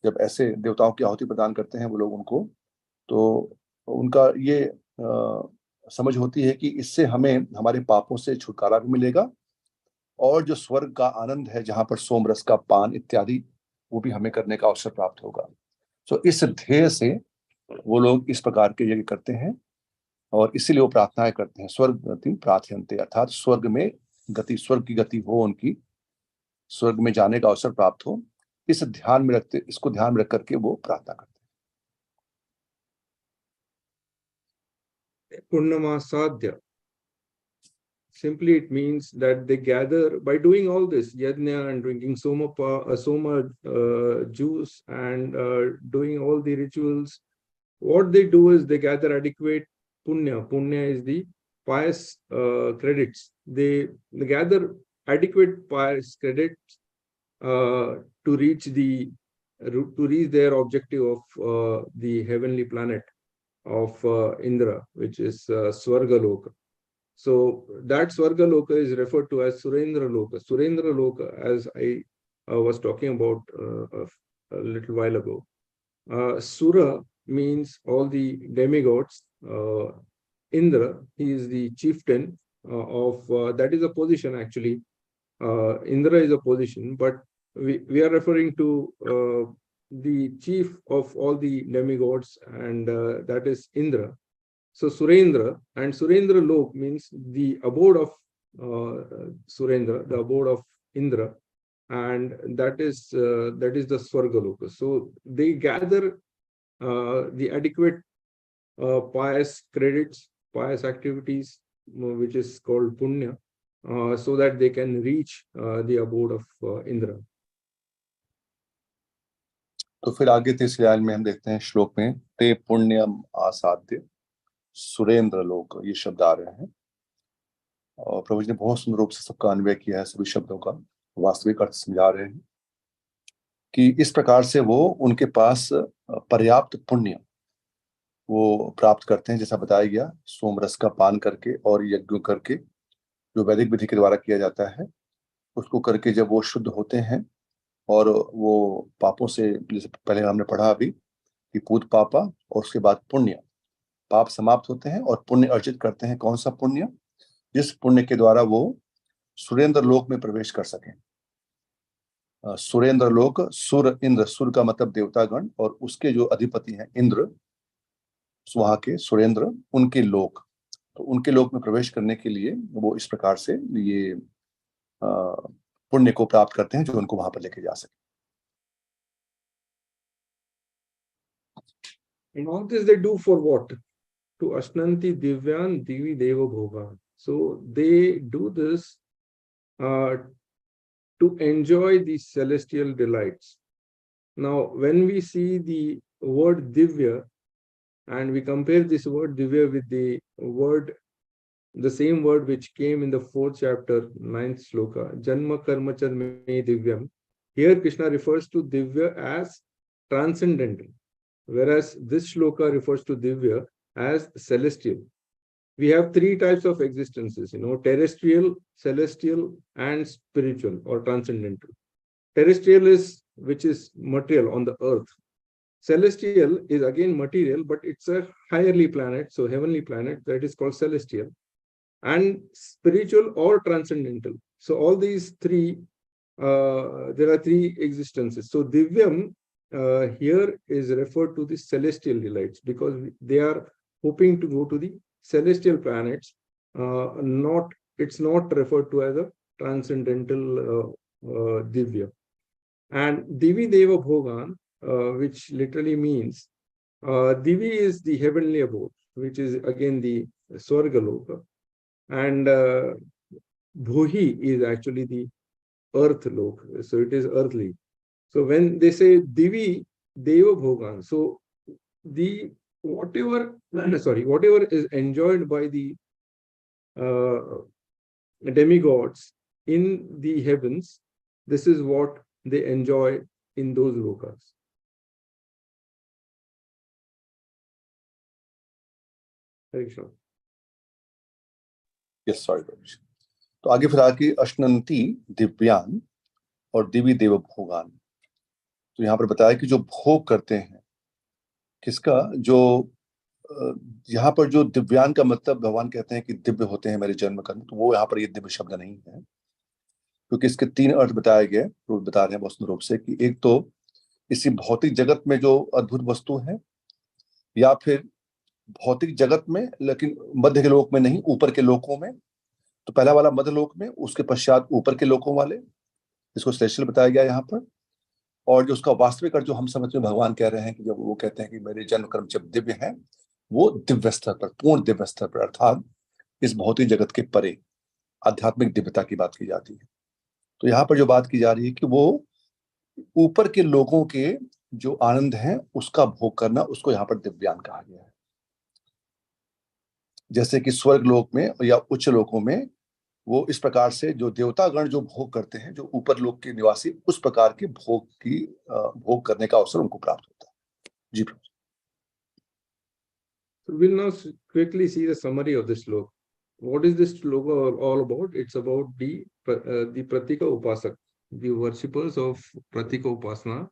जब ऐसे देवताओं की आहुति प्रदान करते हैं वो लोग उनको, तो उनका ये समझ होती है कि इससे हमें हमारे पापों से छुटकारा भी मिलेगा, और जो स्वर्ग का आनंद है जहां पर सोमरस का पान इत्यादि, वो भी हमें करने का अवसर प्राप्त होगा। तो इस ध्येय से वो लोग इस प्रकार के यज्ञ करते हैं, और इसीलिए वो प्रार्थनाएं करते हैं, स्वर्ग गति प्रार्थयन्ते, अर्थात स्वर्ग में गति, स्वर्ग की गति हो उनकी, स्वर्ग में जाने का अवसर प्राप्त हो, इसको ध्यान में रख करके वो प्रार्थना करते हैं। Purnamasadya. Simply it means that they gather by doing all this yajna and drinking soma juice and doing all the rituals. What they do is they gather adequate punya. Punya is the pious credits. They gather adequate pious credits to reach their objective of the heavenly planet of Indra, which is Swargaloka. So that Swargaloka is referred to as Surendra Loka. Surendra Loka, as I was talking about a little while ago. Sura means all the demigods. Indra, he is the chieftain of, that is a position actually. Indra is a position, but we are referring to the chief of all the demigods, and that is Indra. So Surendra, and Surendra Lok means the abode of Surendra, the abode of Indra, and that is the Swargaloka. So they gather the adequate pious credits, pious activities, which is called punya, so that they can reach the abode of Indra. तो फिर आगे तीसरे oil में हम देखते हैं श्लोक में ते पुण्यम आसाद्य सुरेंद्र लोक, ये शब्द आ रहे हैं। और प्रभु जी ने बहुत सुंदर रूप से सबका अन्वय किया है, सभी शब्दों का वास्तविक अर्थ समझा रहे हैं कि इस प्रकार से वो उनके पास पर्याप्त पुण्य वो प्राप्त करते हैं, जैसा बताया गया, सोमरस का पान करके और यज्ञ करके, जो वैदिक विधि के द्वारा किया जाता है, उसको करके जब वो शुद्ध होते हैं और वो पापों से, जैसे पहले हमने पढ़ा अभी कि पूत पापा और उसके बाद पुण्य, पाप समाप्त होते हैं और पुण्य अर्जित करते हैं। कौन सा पुण्य? जिस पुण्य के द्वारा वो सुरेंद्र लोक में प्रवेश कर सकें। सुरेंद्र लोक, सुर इंद्र, सुर का मतलब देवतागण, और उसके जो अधिपति हैं इंद्र, वहां के सुरेंद्र, उनके लोक, तो उनके लोक में प्रवेश करने के लिए वो इस प्रकार से ये पुण्य को प्राप्त करते हैं जो उनको वहां पर लेके जा सके। And all this they do for what? To Ashnanti Divyan Divi Deva Bhoga. So they do this to enjoy the celestial delights. Now, when we see the word Divya, and we compare this word Divya with the same word which came in the 4th chapter, 9th sloka, Janma Karma Charme Divyam. Here Krishna refers to Divya as transcendental, whereas this shloka refers to Divya as celestial. We have 3 types of existences, terrestrial, celestial, and spiritual or transcendental. Terrestrial is which is material on the earth. Celestial is again material, but it's a higherly planet, so heavenly planet, that is called celestial. And spiritual or transcendental. So all these 3, there are 3 existences. So Divyam here is referred to the celestial delights, because they are hoping to go to the celestial planets. It's not referred to as a transcendental Divya. And Divi Deva Bhogan, which literally means Divi is the heavenly abode, which is again the Swargaloka, and Bhuhi is actually the earth lok, so it is earthly. So when they say Divi Deva Bhogan, so the whatever is enjoyed by the demigods in the heavens, this is what they enjoy in those lokas. Hare Krishna. Yes, sorry, Prabhuji. तो आगे फिर आके अश्नंती दिव्यान और दिवी देव भोगान। तो यहाँ पर बताया कि जो भोग करते हैं किसका, जो यहाँ पर जो दिव्यान का मतलब भगवान कहते हैं कि दिव्य होते हैं मेरे जन्म कर्म, तो वो यहाँ पर ये दिव्य शब्द नहीं है, क्योंकि इसके 3 अर्थ बताए गए, बता रहे हैं बहुत सुंदर रूप से कि एक तो इसी भौतिक जगत में जो अद्भुत वस्तु है, या फिर भौतिक जगत में लेकिन मध्य के लोक में नहीं, ऊपर के लोकों में। तो पहला वाला मध्य लोक में, उसके पश्चात ऊपर के लोकों वाले, इसको स्पेशल बताया गया यहाँ पर। और जो उसका वास्तविक अर्थ जो हम समझ में भगवान कह रहे हैं कि जब वो कहते हैं कि मेरे जन्म कर्म जब दिव्य हैं, वो दिव्य स्तर पर, पूर्ण दिव्य स्तर पर, अर्थात इस भौतिक जगत के परे आध्यात्मिक दिव्यता की बात की जाती है। तो यहाँ पर जो बात की जा रही है कि वो ऊपर के लोगों के जो आनंद है उसका भोग करना, उसको यहाँ पर दिव्यान कहा गया है। जैसे कि स्वर्ग लोक में या उच्च लोकों में वो इस प्रकार से जो देवतागण जो भोग करते हैं, जो ऊपर लोक के निवासी, उस प्रकार के भोग करने का अवसर उनको प्राप्त होता है। जी प्रभु। So we'll now quickly see the summary of this sloka. What is this sloka all about? It's about the Pratika Upasak, the worshippers of Pratika Upasana,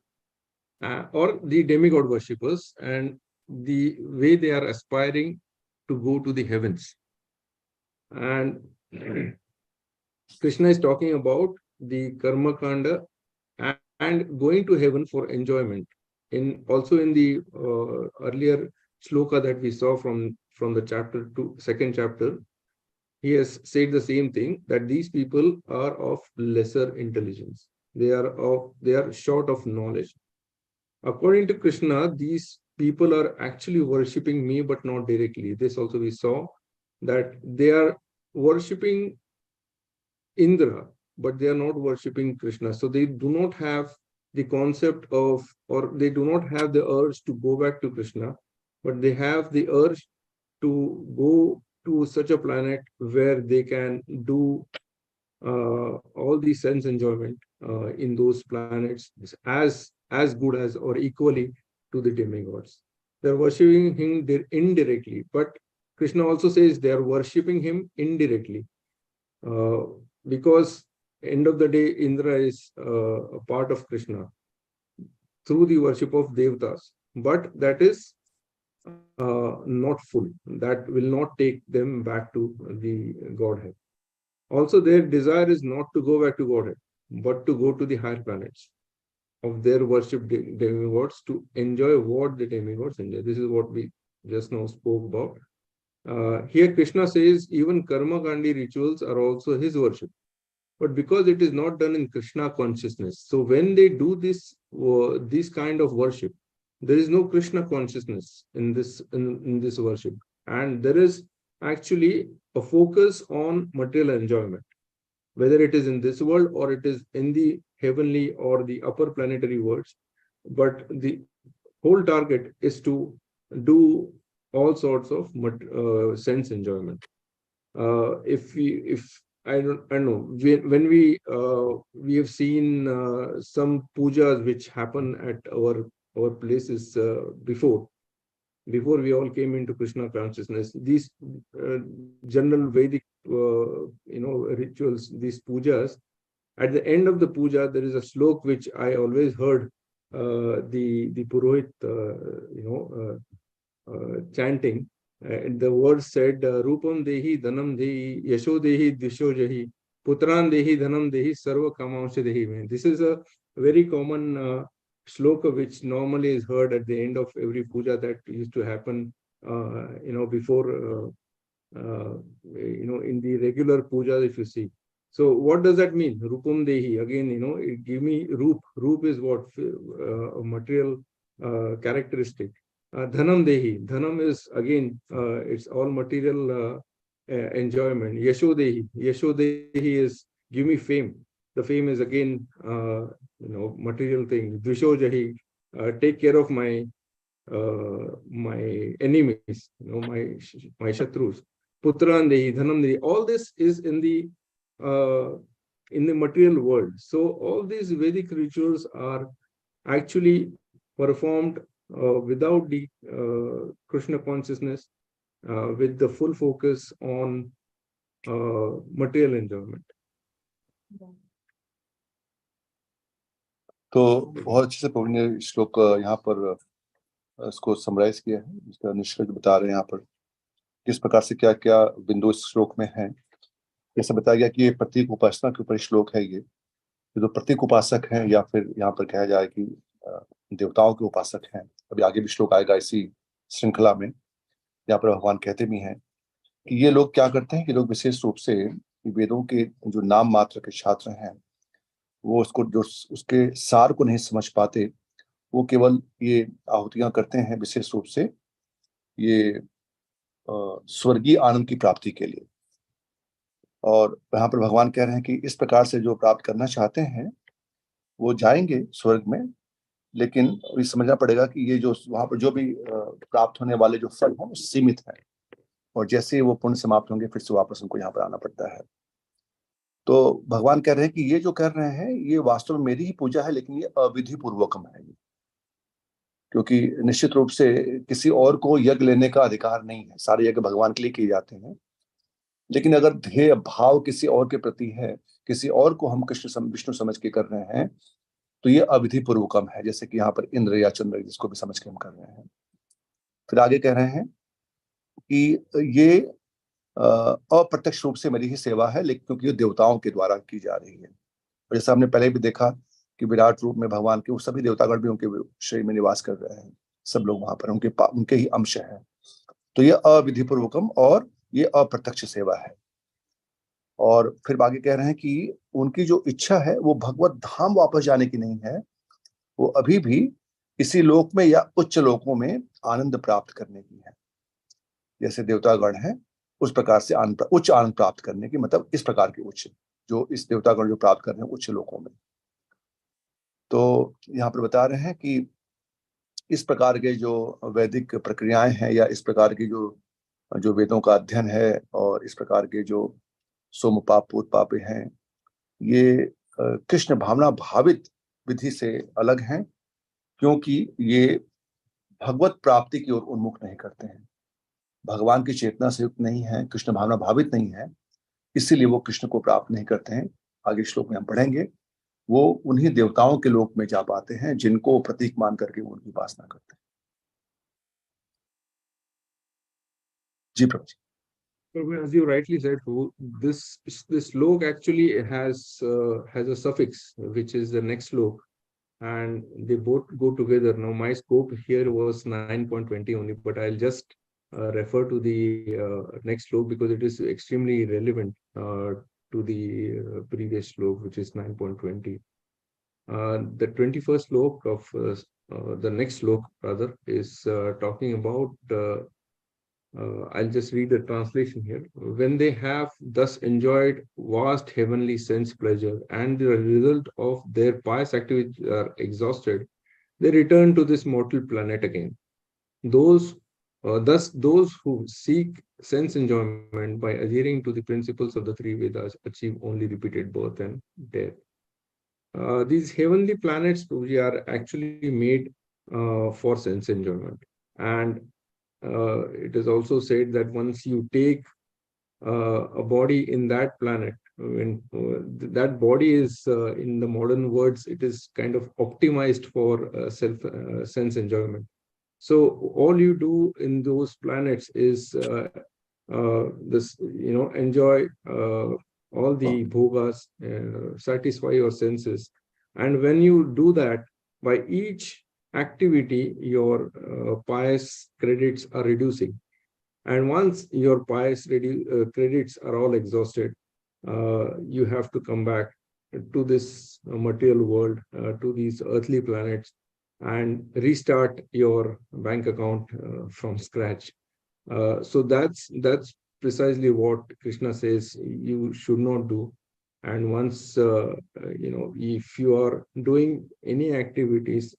or the demigod worshippers, and the way they are aspiring to go to the heavens. And Krishna is talking about the Karma Kanda and going to heaven for enjoyment. Also in the earlier shloka that we saw from the chapter to second chapter, he has said the same thing, that these people are of lesser intelligence. They are short of knowledge. According to Krishna, these people are actually worshipping me, but not directly. This also we saw, that they are worshipping Indra, but they are not worshipping Krishna. So they do not have the concept of, or they do not have the urge to go back to Krishna, but they have the urge to go to such a planet where they can do all the sense enjoyment in those planets as good as or equally to the demigods. They're worshipping him indirectly, but Krishna also says they are worshipping him indirectly, uh, because end of the day Indra is a part of Krishna through the worship of devtas, but that is not full. That will not take them back to the Godhead. Also, their desire is not to go back to Godhead, but to go to the higher planets of their worship demigods to enjoy what the demigods enjoy. This is what we just now spoke about. Here Krishna says even karma kandi rituals are also his worship, but because it is not done in Krishna consciousness, so when they do this kind of worship, there is no Krishna consciousness in this worship, and there is actually a focus on material enjoyment, whether it is in this world or it is in the heavenly or the upper planetary worlds. But the whole target is to do all sorts of sense enjoyment. If I don't know, when we have seen some pujas which happen at our places before we all came into Krishna consciousness. These general Vedic rituals, these pujas, at the end of the puja there is a slok which I always heard the Purohit chanting. The words said, Rupam Dehi, Dhanam Dehi, Yasho Dehi, Disho Jahi, Putran Dehi, Dhanam Dehi, Sarva Kamansha Dehi. This is a very common shloka which normally is heard at the end of every puja that used to happen, before, in the regular puja, if you see. So what does that mean? Rupam Dehi, again, give me Roop. Roop is what? A material characteristic. Dhanam Dehi. Dhanam is again, it's all material enjoyment. Yasho Dehi. Yasho Dehi is give me fame. The fame is again, material thing. Dvisho Jahi. Take care of my enemies, my shatrus. Putran Dehi, Dhanam Dehi. All this is in the material world. So all these Vedic rituals are actually performed without the Krishna consciousness, with the full focus on material enjoyment. तो बहुत अच्छे से प्रभु ने श्लोक यहाँ पर इसको summarise किया है, इसका निष्कर्ष बता रहे हैं यहाँ पर किस प्रकार से क्या क्या बिंदु इस श्लोक में है। जैसे बताया गया कि ये प्रतीक उपासना के ऊपर श्लोक है। ये जो प्रतीक उपासक हैं या फिर यहाँ पर कहा जाए कि देवताओं के उपासक हैं। अभी आगे भी श्लोक आएगा इसी श्रृंखला में, यहाँ पर भगवान कहते भी हैं कि ये लोग क्या करते हैं कि लोग विशेष रूप से वेदों के जो नाम मात्र के छात्र हैं वो उसको जो उसके सार को नहीं समझ पाते, वो केवल ये आहुतियां करते हैं विशेष रूप से ये स्वर्गीय आनंद की प्राप्ति के लिए। और यहाँ पर भगवान कह रहे हैं कि इस प्रकार से जो प्राप्त करना चाहते हैं वो जाएंगे स्वर्ग में, लेकिन ये समझना पड़ेगा कि ये जो वहां पर जो भी प्राप्त होने वाले जो फल हैं वो सीमित है, और जैसे वो पुण्य समाप्त होंगे फिर से वापस उनको यहाँ पर आना पड़ता है। तो भगवान कह रहे हैं कि ये जो कर रहे हैं ये वास्तव में मेरी ही पूजा है, लेकिन ये अविधि पूर्वकम है, क्योंकि निश्चित रूप से किसी और को यज्ञ लेने का अधिकार नहीं है। सारे यज्ञ भगवान के लिए किए जाते हैं, लेकिन अगर ध्येय भाव किसी और के प्रति है, किसी और को हम कृष्ण विष्णु समझ के कर रहे हैं, तो ये अविधि पूर्वकम है, जैसे कि यहाँ पर इंद्र या चंद्र जिसको भी समझ के हम कर रहे हैं। फिर आगे कह रहे हैं कि ये अप्रत्यक्ष रूप से मेरी ही सेवा है, लेकिन क्योंकि ये देवताओं के द्वारा की जा रही है। और जैसा हमने पहले भी देखा कि विराट रूप में भगवान के वो सभी देवतागण भी उनके शरीर में निवास कर रहे हैं, सब लोग वहां पर उनके ही अंश हैं। तो ये अविधि पूर्वकम और ये अप्रत्यक्ष सेवा है। और फिर आगे कह रहे हैं कि उनकी जो इच्छा है वो भगवत धाम वापस जाने की नहीं है, वो अभी भी इसी लोक में या उच्च लोकों में आनंद प्राप्त करने की है। जैसे देवतागण हैं उस प्रकार से उच्च आनंद प्राप्त करने की, मतलब इस प्रकार के उच्च, जो इस देवतागण जो प्राप्त कर रहे हैं उच्च लोकों में। तो यहाँ पर बता रहे हैं कि इस प्रकार के जो वैदिक प्रक्रियाएं हैं या इस प्रकार की जो जो वेदों का अध्ययन है और इस प्रकार के जो सोम पाप पूत पापे हैं, ये कृष्ण भावना भावित विधि से अलग हैं, क्योंकि ये भगवत प्राप्ति की ओर उन्मुख नहीं करते हैं, भगवान की चेतना से युक्त नहीं है, कृष्ण भावना भावित नहीं है, इसीलिए वो कृष्ण को प्राप्त नहीं करते हैं। आगे श्लोक में हम पढ़ेंगे, वो उन्हीं देवताओं के लोक में जा पाते हैं जिनको प्रतीक मान करके वो उनकी उपासना करते हैं। जी प्रभु जी। As you rightly said, this slok actually has a suffix, which is the next slok, and they both go together. Now, my scope here was 9.20 only, but I'll just refer to the next slok because it is extremely relevant to the previous slok, which is 9.20. The 21st slok of the next slok, rather, is talking about I'll just read the translation here. When they have thus enjoyed vast heavenly sense pleasure and the result of their pious activities are exhausted, they return to this mortal planet again. Thus, those who seek sense enjoyment by adhering to the principles of the three Vedas achieve only repeated birth and death. These heavenly planets, Prabhuji, are actually made for sense enjoyment. And it is also said that once you take a body in that planet, when that body is in the modern words, it is kind of optimized for sense enjoyment. So all you do in those planets is enjoy all the bhogas, satisfy your senses, and when you do that, by each activity, your pious credits are reducing. And once your pious credits are all exhausted, you have to come back to this material world, to these earthly planets, and restart your bank account from scratch. So that's precisely what Krishna says you should not do. And once if you are doing any activities,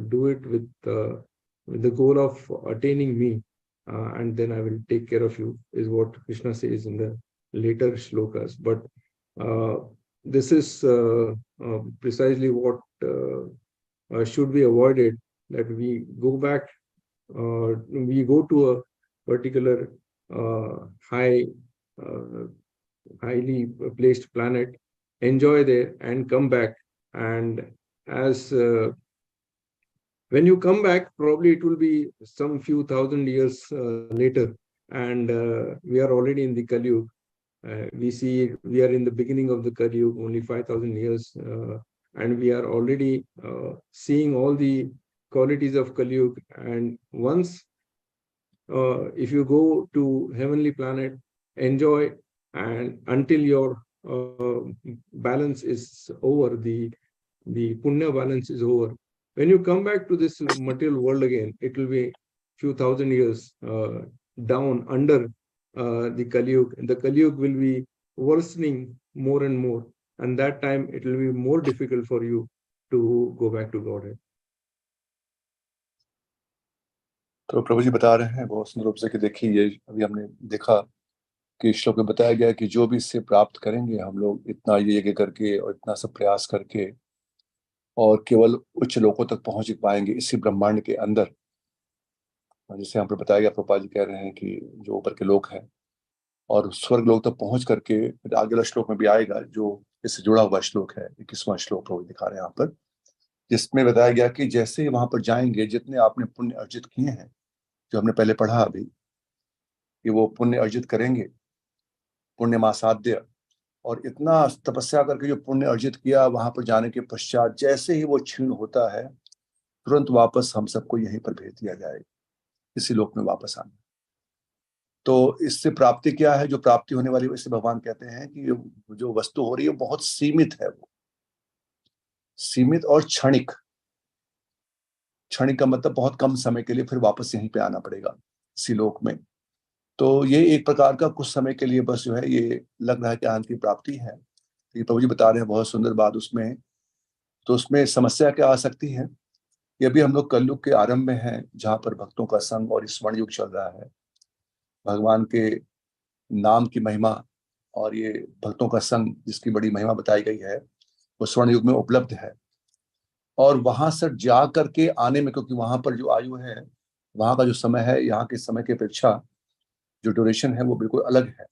do it with the goal of attaining me, and then I will take care of you, is what Krishna says in the later shlokas. But this is precisely what should be avoided, that we go back, we go to a particular highly placed planet, enjoy there, and come back. And as when you come back, probably it will be some few thousand years later, and we are already in the Kali Yuga. We are in the beginning of the Kali Yuga, only 5,000 years, and we are already seeing all the qualities of Kali Yuga. And once if you go to heavenly planet, enjoy, and until your balance is over, the punya balance is over. When you come back to this material world again, it will be few thousand years down under the Kali Yuga. And the Kali Yuga will be worsening more and more, and that time it will be more difficult for you to go back to Godhead. तो प्रभु जी बता रहे हैं बहुत सुंदर रूप से कि देखिए, ये अभी हमने देखा कि श्लोक में बताया गया कि जो भी इससे प्राप्त करेंगे हम लोग, इतना ये यज्ञ करके और इतना सब प्रयास करके, और केवल उच्च लोकों तक पहुंच पाएंगे इसी ब्रह्मांड के अंदर। जैसे हम पे बताया गया, प्रभुपाद जी कह रहे हैं कि जो ऊपर के लोक हैं और स्वर्ग लोक तक पहुंच करके, आगे वाला श्लोक में भी आएगा जो इससे जुड़ा हुआ श्लोक है, 21वां श्लोक प्रभु दिखा रहे हैं यहाँ पर, जिसमें बताया गया कि जैसे ही वहां पर जाएंगे, जितने आपने पुण्य अर्जित किए हैं, जो हमने पहले पढ़ा अभी, कि वो पुण्य अर्जित करेंगे, पुण्य मासाध्य, और इतना तपस्या करके जो पुण्य अर्जित किया, वहां पर जाने के पश्चात जैसे ही वो क्षीण होता है, तुरंत वापस हम सबको यहीं पर भेज दिया जाएगा, इसी लोक में वापस आना। तो इससे प्राप्ति क्या है? जो प्राप्ति होने वाली, वैसे भगवान कहते हैं कि जो वस्तु हो रही है बहुत सीमित है, वो सीमित और क्षणिक। क्षणिक का मतलब बहुत कम समय के लिए फिर वापस यहीं पे आना पड़ेगा इसी लोक में। तो ये एक प्रकार का कुछ समय के लिए बस जो है ये लग रहा है कि आनंद की प्राप्ति है। ये प्रभु जी बता रहे हैं बहुत सुंदर बात उसमें। तो उसमें समस्या क्या आ सकती है? ये भी हम लोग कलयुग के आरंभ में हैं, जहाँ पर भक्तों का संग और स्वर्ण युग चल रहा है। भगवान के नाम की महिमा और ये भक्तों का संग जिसकी बड़ी महिमा बताई गई है, वो स्वर्ण युग में उपलब्ध है। और वहां से जा करके आने में, क्योंकि वहां पर जो आयु है, वहां का जो समय है, यहाँ के समय की अपेक्षा जो ड्यूरेशन है वो बिल्कुल अलग है।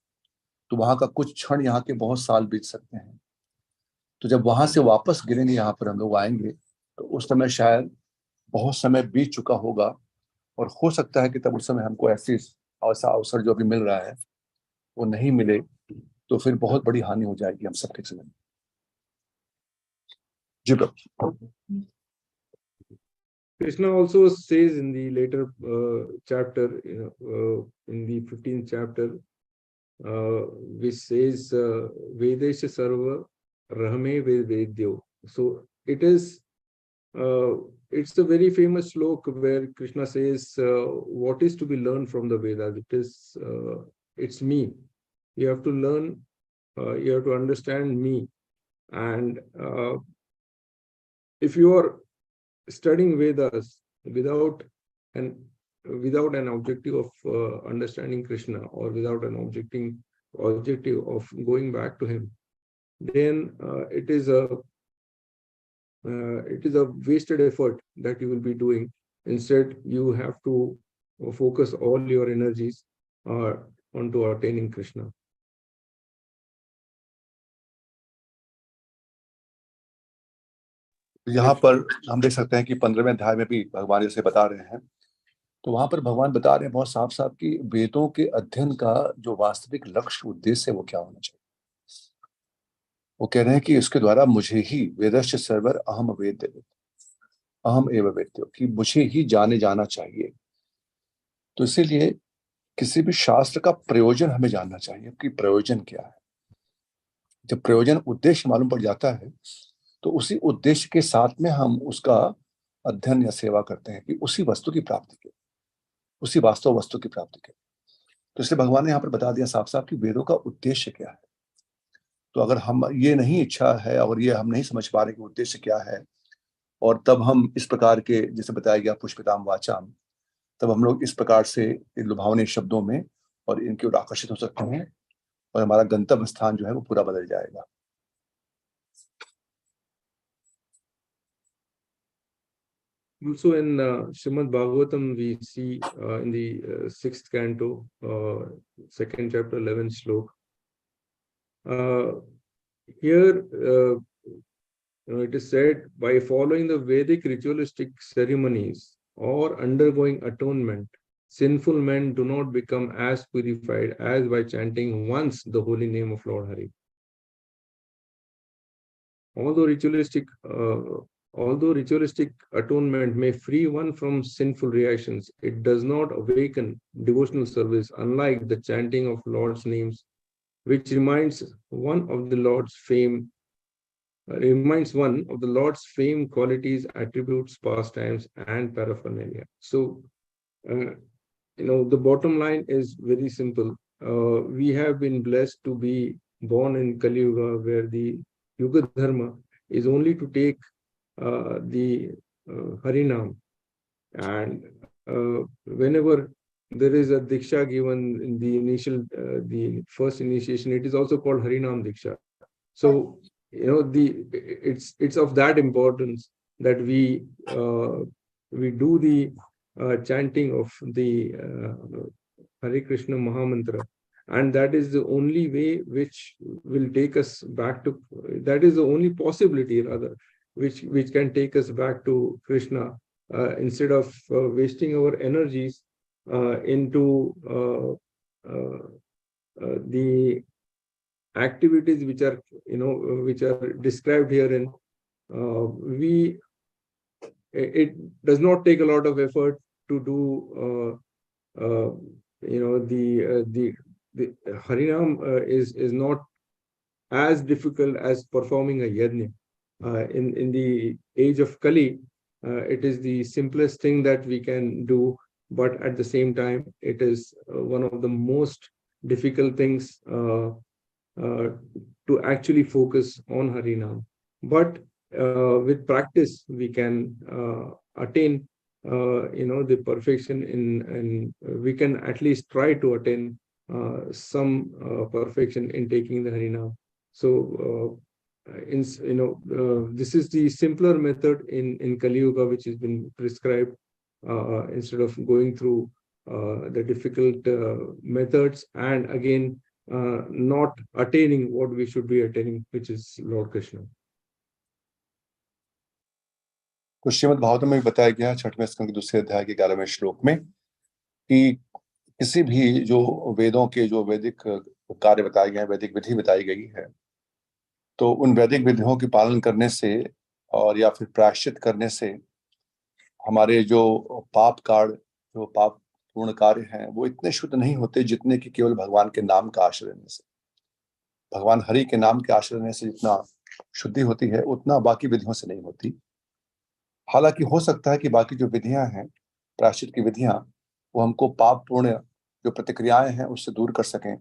तो वहां का कुछ क्षण यहाँ के बहुत साल बीत सकते हैं। तो जब वहां से वापस गिरेंगे, यहाँ पर हम लोग आएंगे, तो उस समय शायद बहुत समय बीत चुका होगा। और हो सकता है कि तब उस समय हमको ऐसा अवसर जो अभी मिल रहा है वो नहीं मिले, तो फिर बहुत बड़ी हानि हो जाएगी हम सबके जीवन में। जी प्रभु। Krishna also says in the later chapter, in the 15th chapter, which says Vedesha Sarva Rahame Vedyo. So it is, it's a very famous slok where Krishna says what is to be learned from the Vedas. It is, it's me. You have to learn, you have to understand me. And if you are studying Vedas an without an objective of understanding Krishna, or without an objective of going back to him, then it is a wasted effort that you will be doing. Instead, you have to focus all your energies onto attaining Krishna. यहाँ पर हम देख सकते हैं कि 15वें अध्याय में भी भगवान जैसे बता रहे हैं, तो वहां पर भगवान बता रहे हैं बहुत साफ साफ कि वेदों के अध्ययन का जो वास्तविक लक्ष्य उद्देश्य है वो क्या होना चाहिए। वो कह रहे हैं कि इसके द्वारा मुझे ही, वेदस्य सर्वर अहम वेद्य, अहम एव वेद्यो, कि मुझे ही जाने जाना चाहिए। तो इसीलिए किसी भी शास्त्र का प्रयोजन हमें जानना चाहिए कि प्रयोजन क्या है। जब प्रयोजन उद्देश्य मालूम पड़ जाता है, तो उसी उद्देश्य के साथ में हम उसका अध्ययन या सेवा करते हैं कि उसी वस्तु की प्राप्ति के, उसी वास्तव वस्तु की प्राप्ति के। तो इसलिए भगवान ने यहाँ पर बता दिया साफ साफ कि वेदों का उद्देश्य क्या है। तो अगर हम ये नहीं इच्छा है और ये हम नहीं समझ पा रहे कि उद्देश्य क्या है, और तब हम इस प्रकार के, जैसे बताया गया पुष्पिताम वाचाम, तब हम लोग इस प्रकार से इन लुभावने शब्दों में और इनकी ओर आकर्षित हो सकते हैं, और हमारा गंतव्य स्थान जो है वो पूरा बदल जाएगा। Also in Srimad Bhagavatam, we see in the 6th canto, 2nd chapter, 11th slok. Here, it is said, by following the Vedic ritualistic ceremonies or undergoing atonement, sinful men do not become as purified as by chanting once the holy name of Lord Hari. Although ritualistic atonement may free one from sinful reactions, it does not awaken devotional service, unlike the chanting of Lord's names, which reminds one of the Lord's fame, qualities, attributes, pastimes, and paraphernalia. So, the bottom line is very simple. We have been blessed to be born in Kali Yuga, where the Yuga Dharma is only to take the Harinam. And whenever there is a Diksha given in the first initiation, it is also called Harinam Diksha. So, it's of that importance that we do the chanting of the Hare Krishna Mahamantra, and that is the only way which will take us back to, that is the only possibility rather, which can take us back to Krishna, instead of wasting our energies into the activities which are, which are described here in, it does not take a lot of effort to do, the Harinam is not as difficult as performing a yajna. In the age of Kali, it is the simplest thing that we can do, but at the same time, it is one of the most difficult things to actually focus on Harinam. But with practice, we can attain, the perfection in we can at least try to attain some perfection in taking the Harinam. So, this is the simpler method in Kali Yuga, which has been prescribed, instead of going through the difficult methods, and again, not attaining what we should be attaining, which is Lord Krishna. तो श्रीमद् भागवतम में बताया गया 6वें स्कंद के दूसरे अध्याय के 11वें श्लोक में कि किसी भी जो वेदों के जो वैदिक कार्य बताए गए हैं, वैदिक विधि बताई गई है, तो उन वैदिक विधियों के पालन करने से और या फिर प्रायश्चित करने से हमारे जो पाप पूर्ण कार्य हैं वो इतने शुद्ध नहीं होते जितने कि केवल भगवान के नाम का आश्रय लेने से, भगवान हरि के नाम के आश्रय लेने से जितना शुद्धि होती है उतना बाकी विधियों से नहीं होती। हालांकि हो सकता है कि बाकी जो विधियां हैं, प्रायश्चित की विधियां, वो हमको पाप पूर्ण जो प्रतिक्रियाएं हैं उससे दूर कर सकें,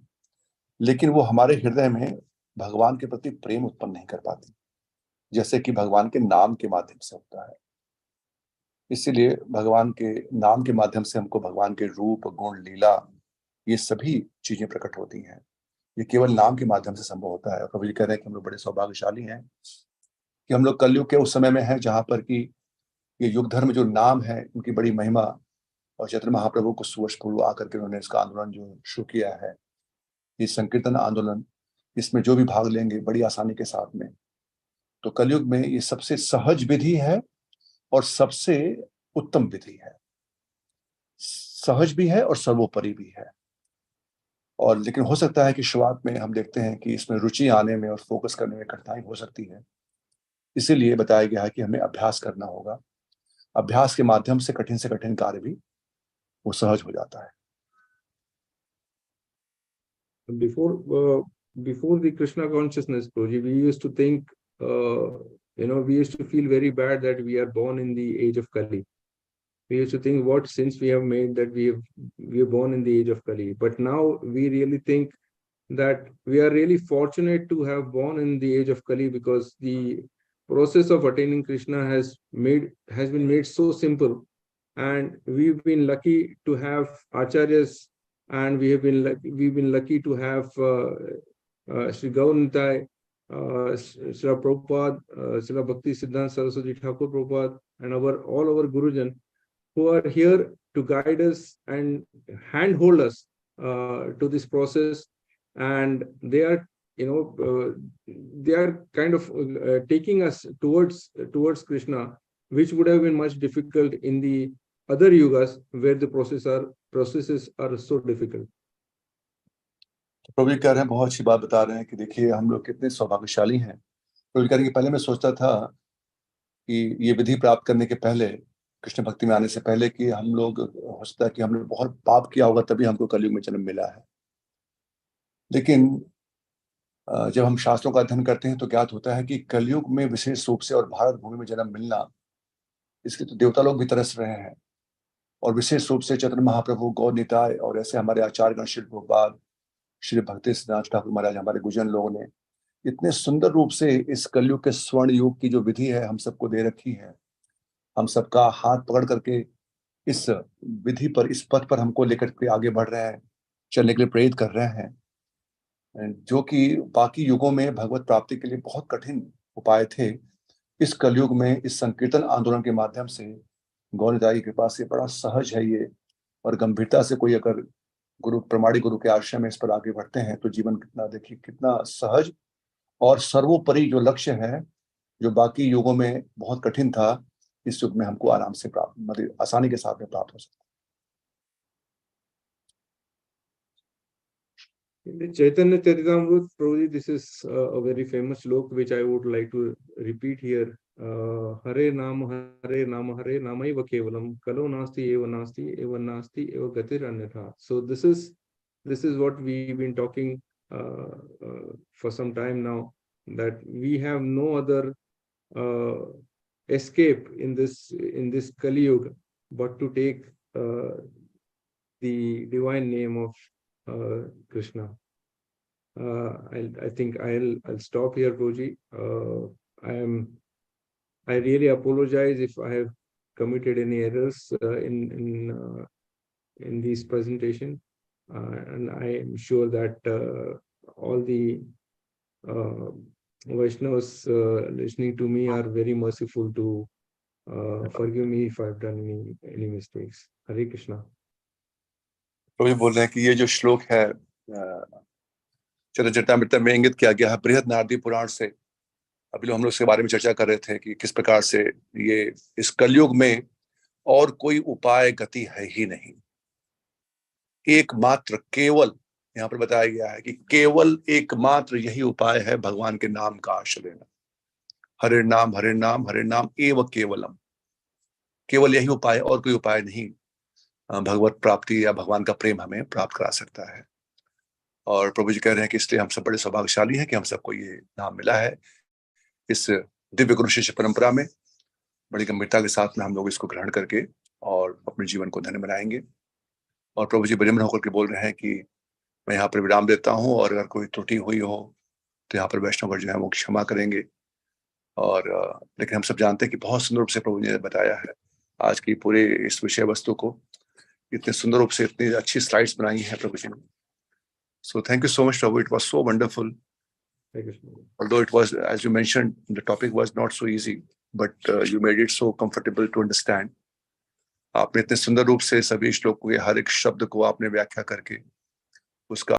लेकिन वो हमारे हृदय में भगवान के प्रति प्रेम उत्पन्न नहीं कर पाती, जैसे कि भगवान के नाम के माध्यम से होता है। इसीलिए भगवान के नाम के माध्यम से हमको भगवान के रूप, गुण, लीला, ये सभी चीजें प्रकट होती हैं। ये केवल नाम के माध्यम से संभव होता है। प्रभु जी कह रहे हैं कि हम लोग बड़े सौभाग्यशाली हैं कि हम लोग कलयुग के उस समय में हैं जहां पर कि ये युग धर्म जो नाम है उनकी बड़ी महिमा, और चैतन्य महाप्रभु को सुवर्ष पूर्व आकर के उन्होंने इसका आंदोलन जो शुरू किया है, ये संकीर्तन आंदोलन, इसमें जो भी भाग लेंगे बड़ी आसानी के साथ में। तो कलयुग में ये सबसे सहज विधि है और सबसे उत्तम विधि है, सहज भी है और सर्वोपरि भी है। और लेकिन हो सकता है कि शुरुआत में हम देखते हैं कि इसमें रुचि आने में और फोकस करने में कठिनाई हो सकती है, इसीलिए बताया गया है कि हमें अभ्यास करना होगा। अभ्यास के माध्यम से कठिन कार्य भी वो सहज हो जाता है। Before the Krishna consciousness, Prabhuji, we used to think, we used to feel very bad that we are born in the age of Kali. We used to think what sins we have made that we are born in the age of Kali. But now we really think that we are really fortunate to have born in the age of Kali, because the process of attaining Krishna has been made so simple, and we've been lucky to have acharyas, and we've been lucky to have Sri Gauranitai, Srila Prabhupada, Srila Bhakti Siddhanta Saraswati Thakur Prabhupada, and all our Gurujan, who are here to guide us and handhold us to this process. And they are, they are kind of taking us towards Krishna, which would have been much difficult in the other yugas where the processes are so difficult. प्रभु जी कह रहे हैं, बहुत अच्छी बात बता रहे हैं कि देखिए हम लोग कितने सौभाग्यशाली हैं। प्रभु जी कह रहे हैं कि पहले मैं सोचता था कि ये विधि प्राप्त करने के पहले, कृष्ण भक्ति में आने से पहले, कि हम लोग, हो सकता है कि हमने बहुत पाप किया होगा तभी हमको कलयुग में जन्म मिला है। लेकिन जब हम शास्त्रों का अध्ययन करते हैं तो ज्ञात होता है कि कलयुग में विशेष रूप से और भारत भूमि में जन्म मिलना, इसके तो देवता लोग भी तरस रहे हैं, और विशेष रूप से चैतन्य महाप्रभु, गौर निताय और ऐसे हमारे आचार्यगण, श्री प्रभुपाद, श्री भक्ति सिद्धांत ठाकुर महाराज, हमारे गुरुजन लोगों ने इतने सुंदर रूप से इस कलयुग के स्वर्ण युग की जो विधि है हम सबको दे रखी है। हम सबका हाथ पकड़ करके इस विधि पर, इस पथ पर हमको लेकर के आगे बढ़ रहे हैं, चलने के लिए प्रेरित कर रहे हैं, जो कि बाकी युगों में भगवत प्राप्ति के लिए बहुत कठिन उपाय थे। इस कलयुग में इस संकीर्तन आंदोलन के माध्यम से गौरदाई की कृपा से बड़ा सहज है ये, और गंभीरता से कोई अगर प्रमाणी गुरु के आश्रय में इस पर आगे बढ़ते हैं तो जीवन कितना, देखिए कितना सहज और सर्वोपरि जो लक्ष्य है, जो बाकी युगों में बहुत कठिन था, इस युग में हमको आराम से प्राप्त, मतलब आसानी के साथ में प्राप्त हो सकता है। In the Chaitanya Charitamrita, Prabhuji, this is a very famous slok which I would like to repeat here. Hare Nama Namaiva Kevalam, Kalo Nasti Eva Gatir Anyatha. So this is what we've been talking for some time now, that we have no other escape in this Kali Yuga but to take the divine name of Krishna. I think I'll stop here, Prabhuji. I really apologize if I have committed any errors in this presentation, and I am sure that all the Vaishnavas listening to me are very merciful to forgive me if I've done any mistakes. Hare Krishna. प्रभु बोल रहे हैं कि ये जो श्लोक है चरितामृत में इंगित किया गया है बृहद नारदी पुराण से। अभी हम लोग इसके बारे में चर्चा कर रहे थे कि किस प्रकार से ये इस कलयुग में और कोई उपाय गति है ही नहीं, एकमात्र केवल यहाँ पर बताया गया है कि केवल एकमात्र यही उपाय है भगवान के नाम का आश्रय लेना। हरे नाम एव केवलम, केवल यही उपाय, और कोई उपाय नहीं भगवत प्राप्ति या भगवान का प्रेम हमें प्राप्त करा सकता है। और प्रभु जी कह रहे हैं कि इसलिए हम सब बड़े सौभाग्यशाली हैं कि हम सबको ये नाम मिला है। इस दिव्य गुरु शिष्य परंपरा में बड़ी गंभीरता के साथ में हम लोग इसको ग्रहण करके और अपने जीवन को धन्य बनाएंगे। और प्रभु जी विनम्र होकर के बोल रहे हैं कि मैं यहाँ पर विराम देता हूँ, और अगर कोई त्रुटि हुई हो तो यहाँ पर वैष्णव जो है वो क्षमा करेंगे। और लेकिन हम सब जानते हैं कि बहुत सुंदर रूप से प्रभु जी ने बताया है आज की पूरे इस विषय वस्तु को, इतने सुंदर रूप से इतनी अच्छी स्लाइड्स बनाई हैं प्रभु जी ने। So thank you so much, Prabhu. It was so wonderful. Thank you so much. Although it was, as you mentioned, the topic was not so easy, but you made it so comfortable to understand. आपने इतने सुंदर रूप से सभी श्लोकों के हर एक शब्द को आपने व्याख्या करके उसका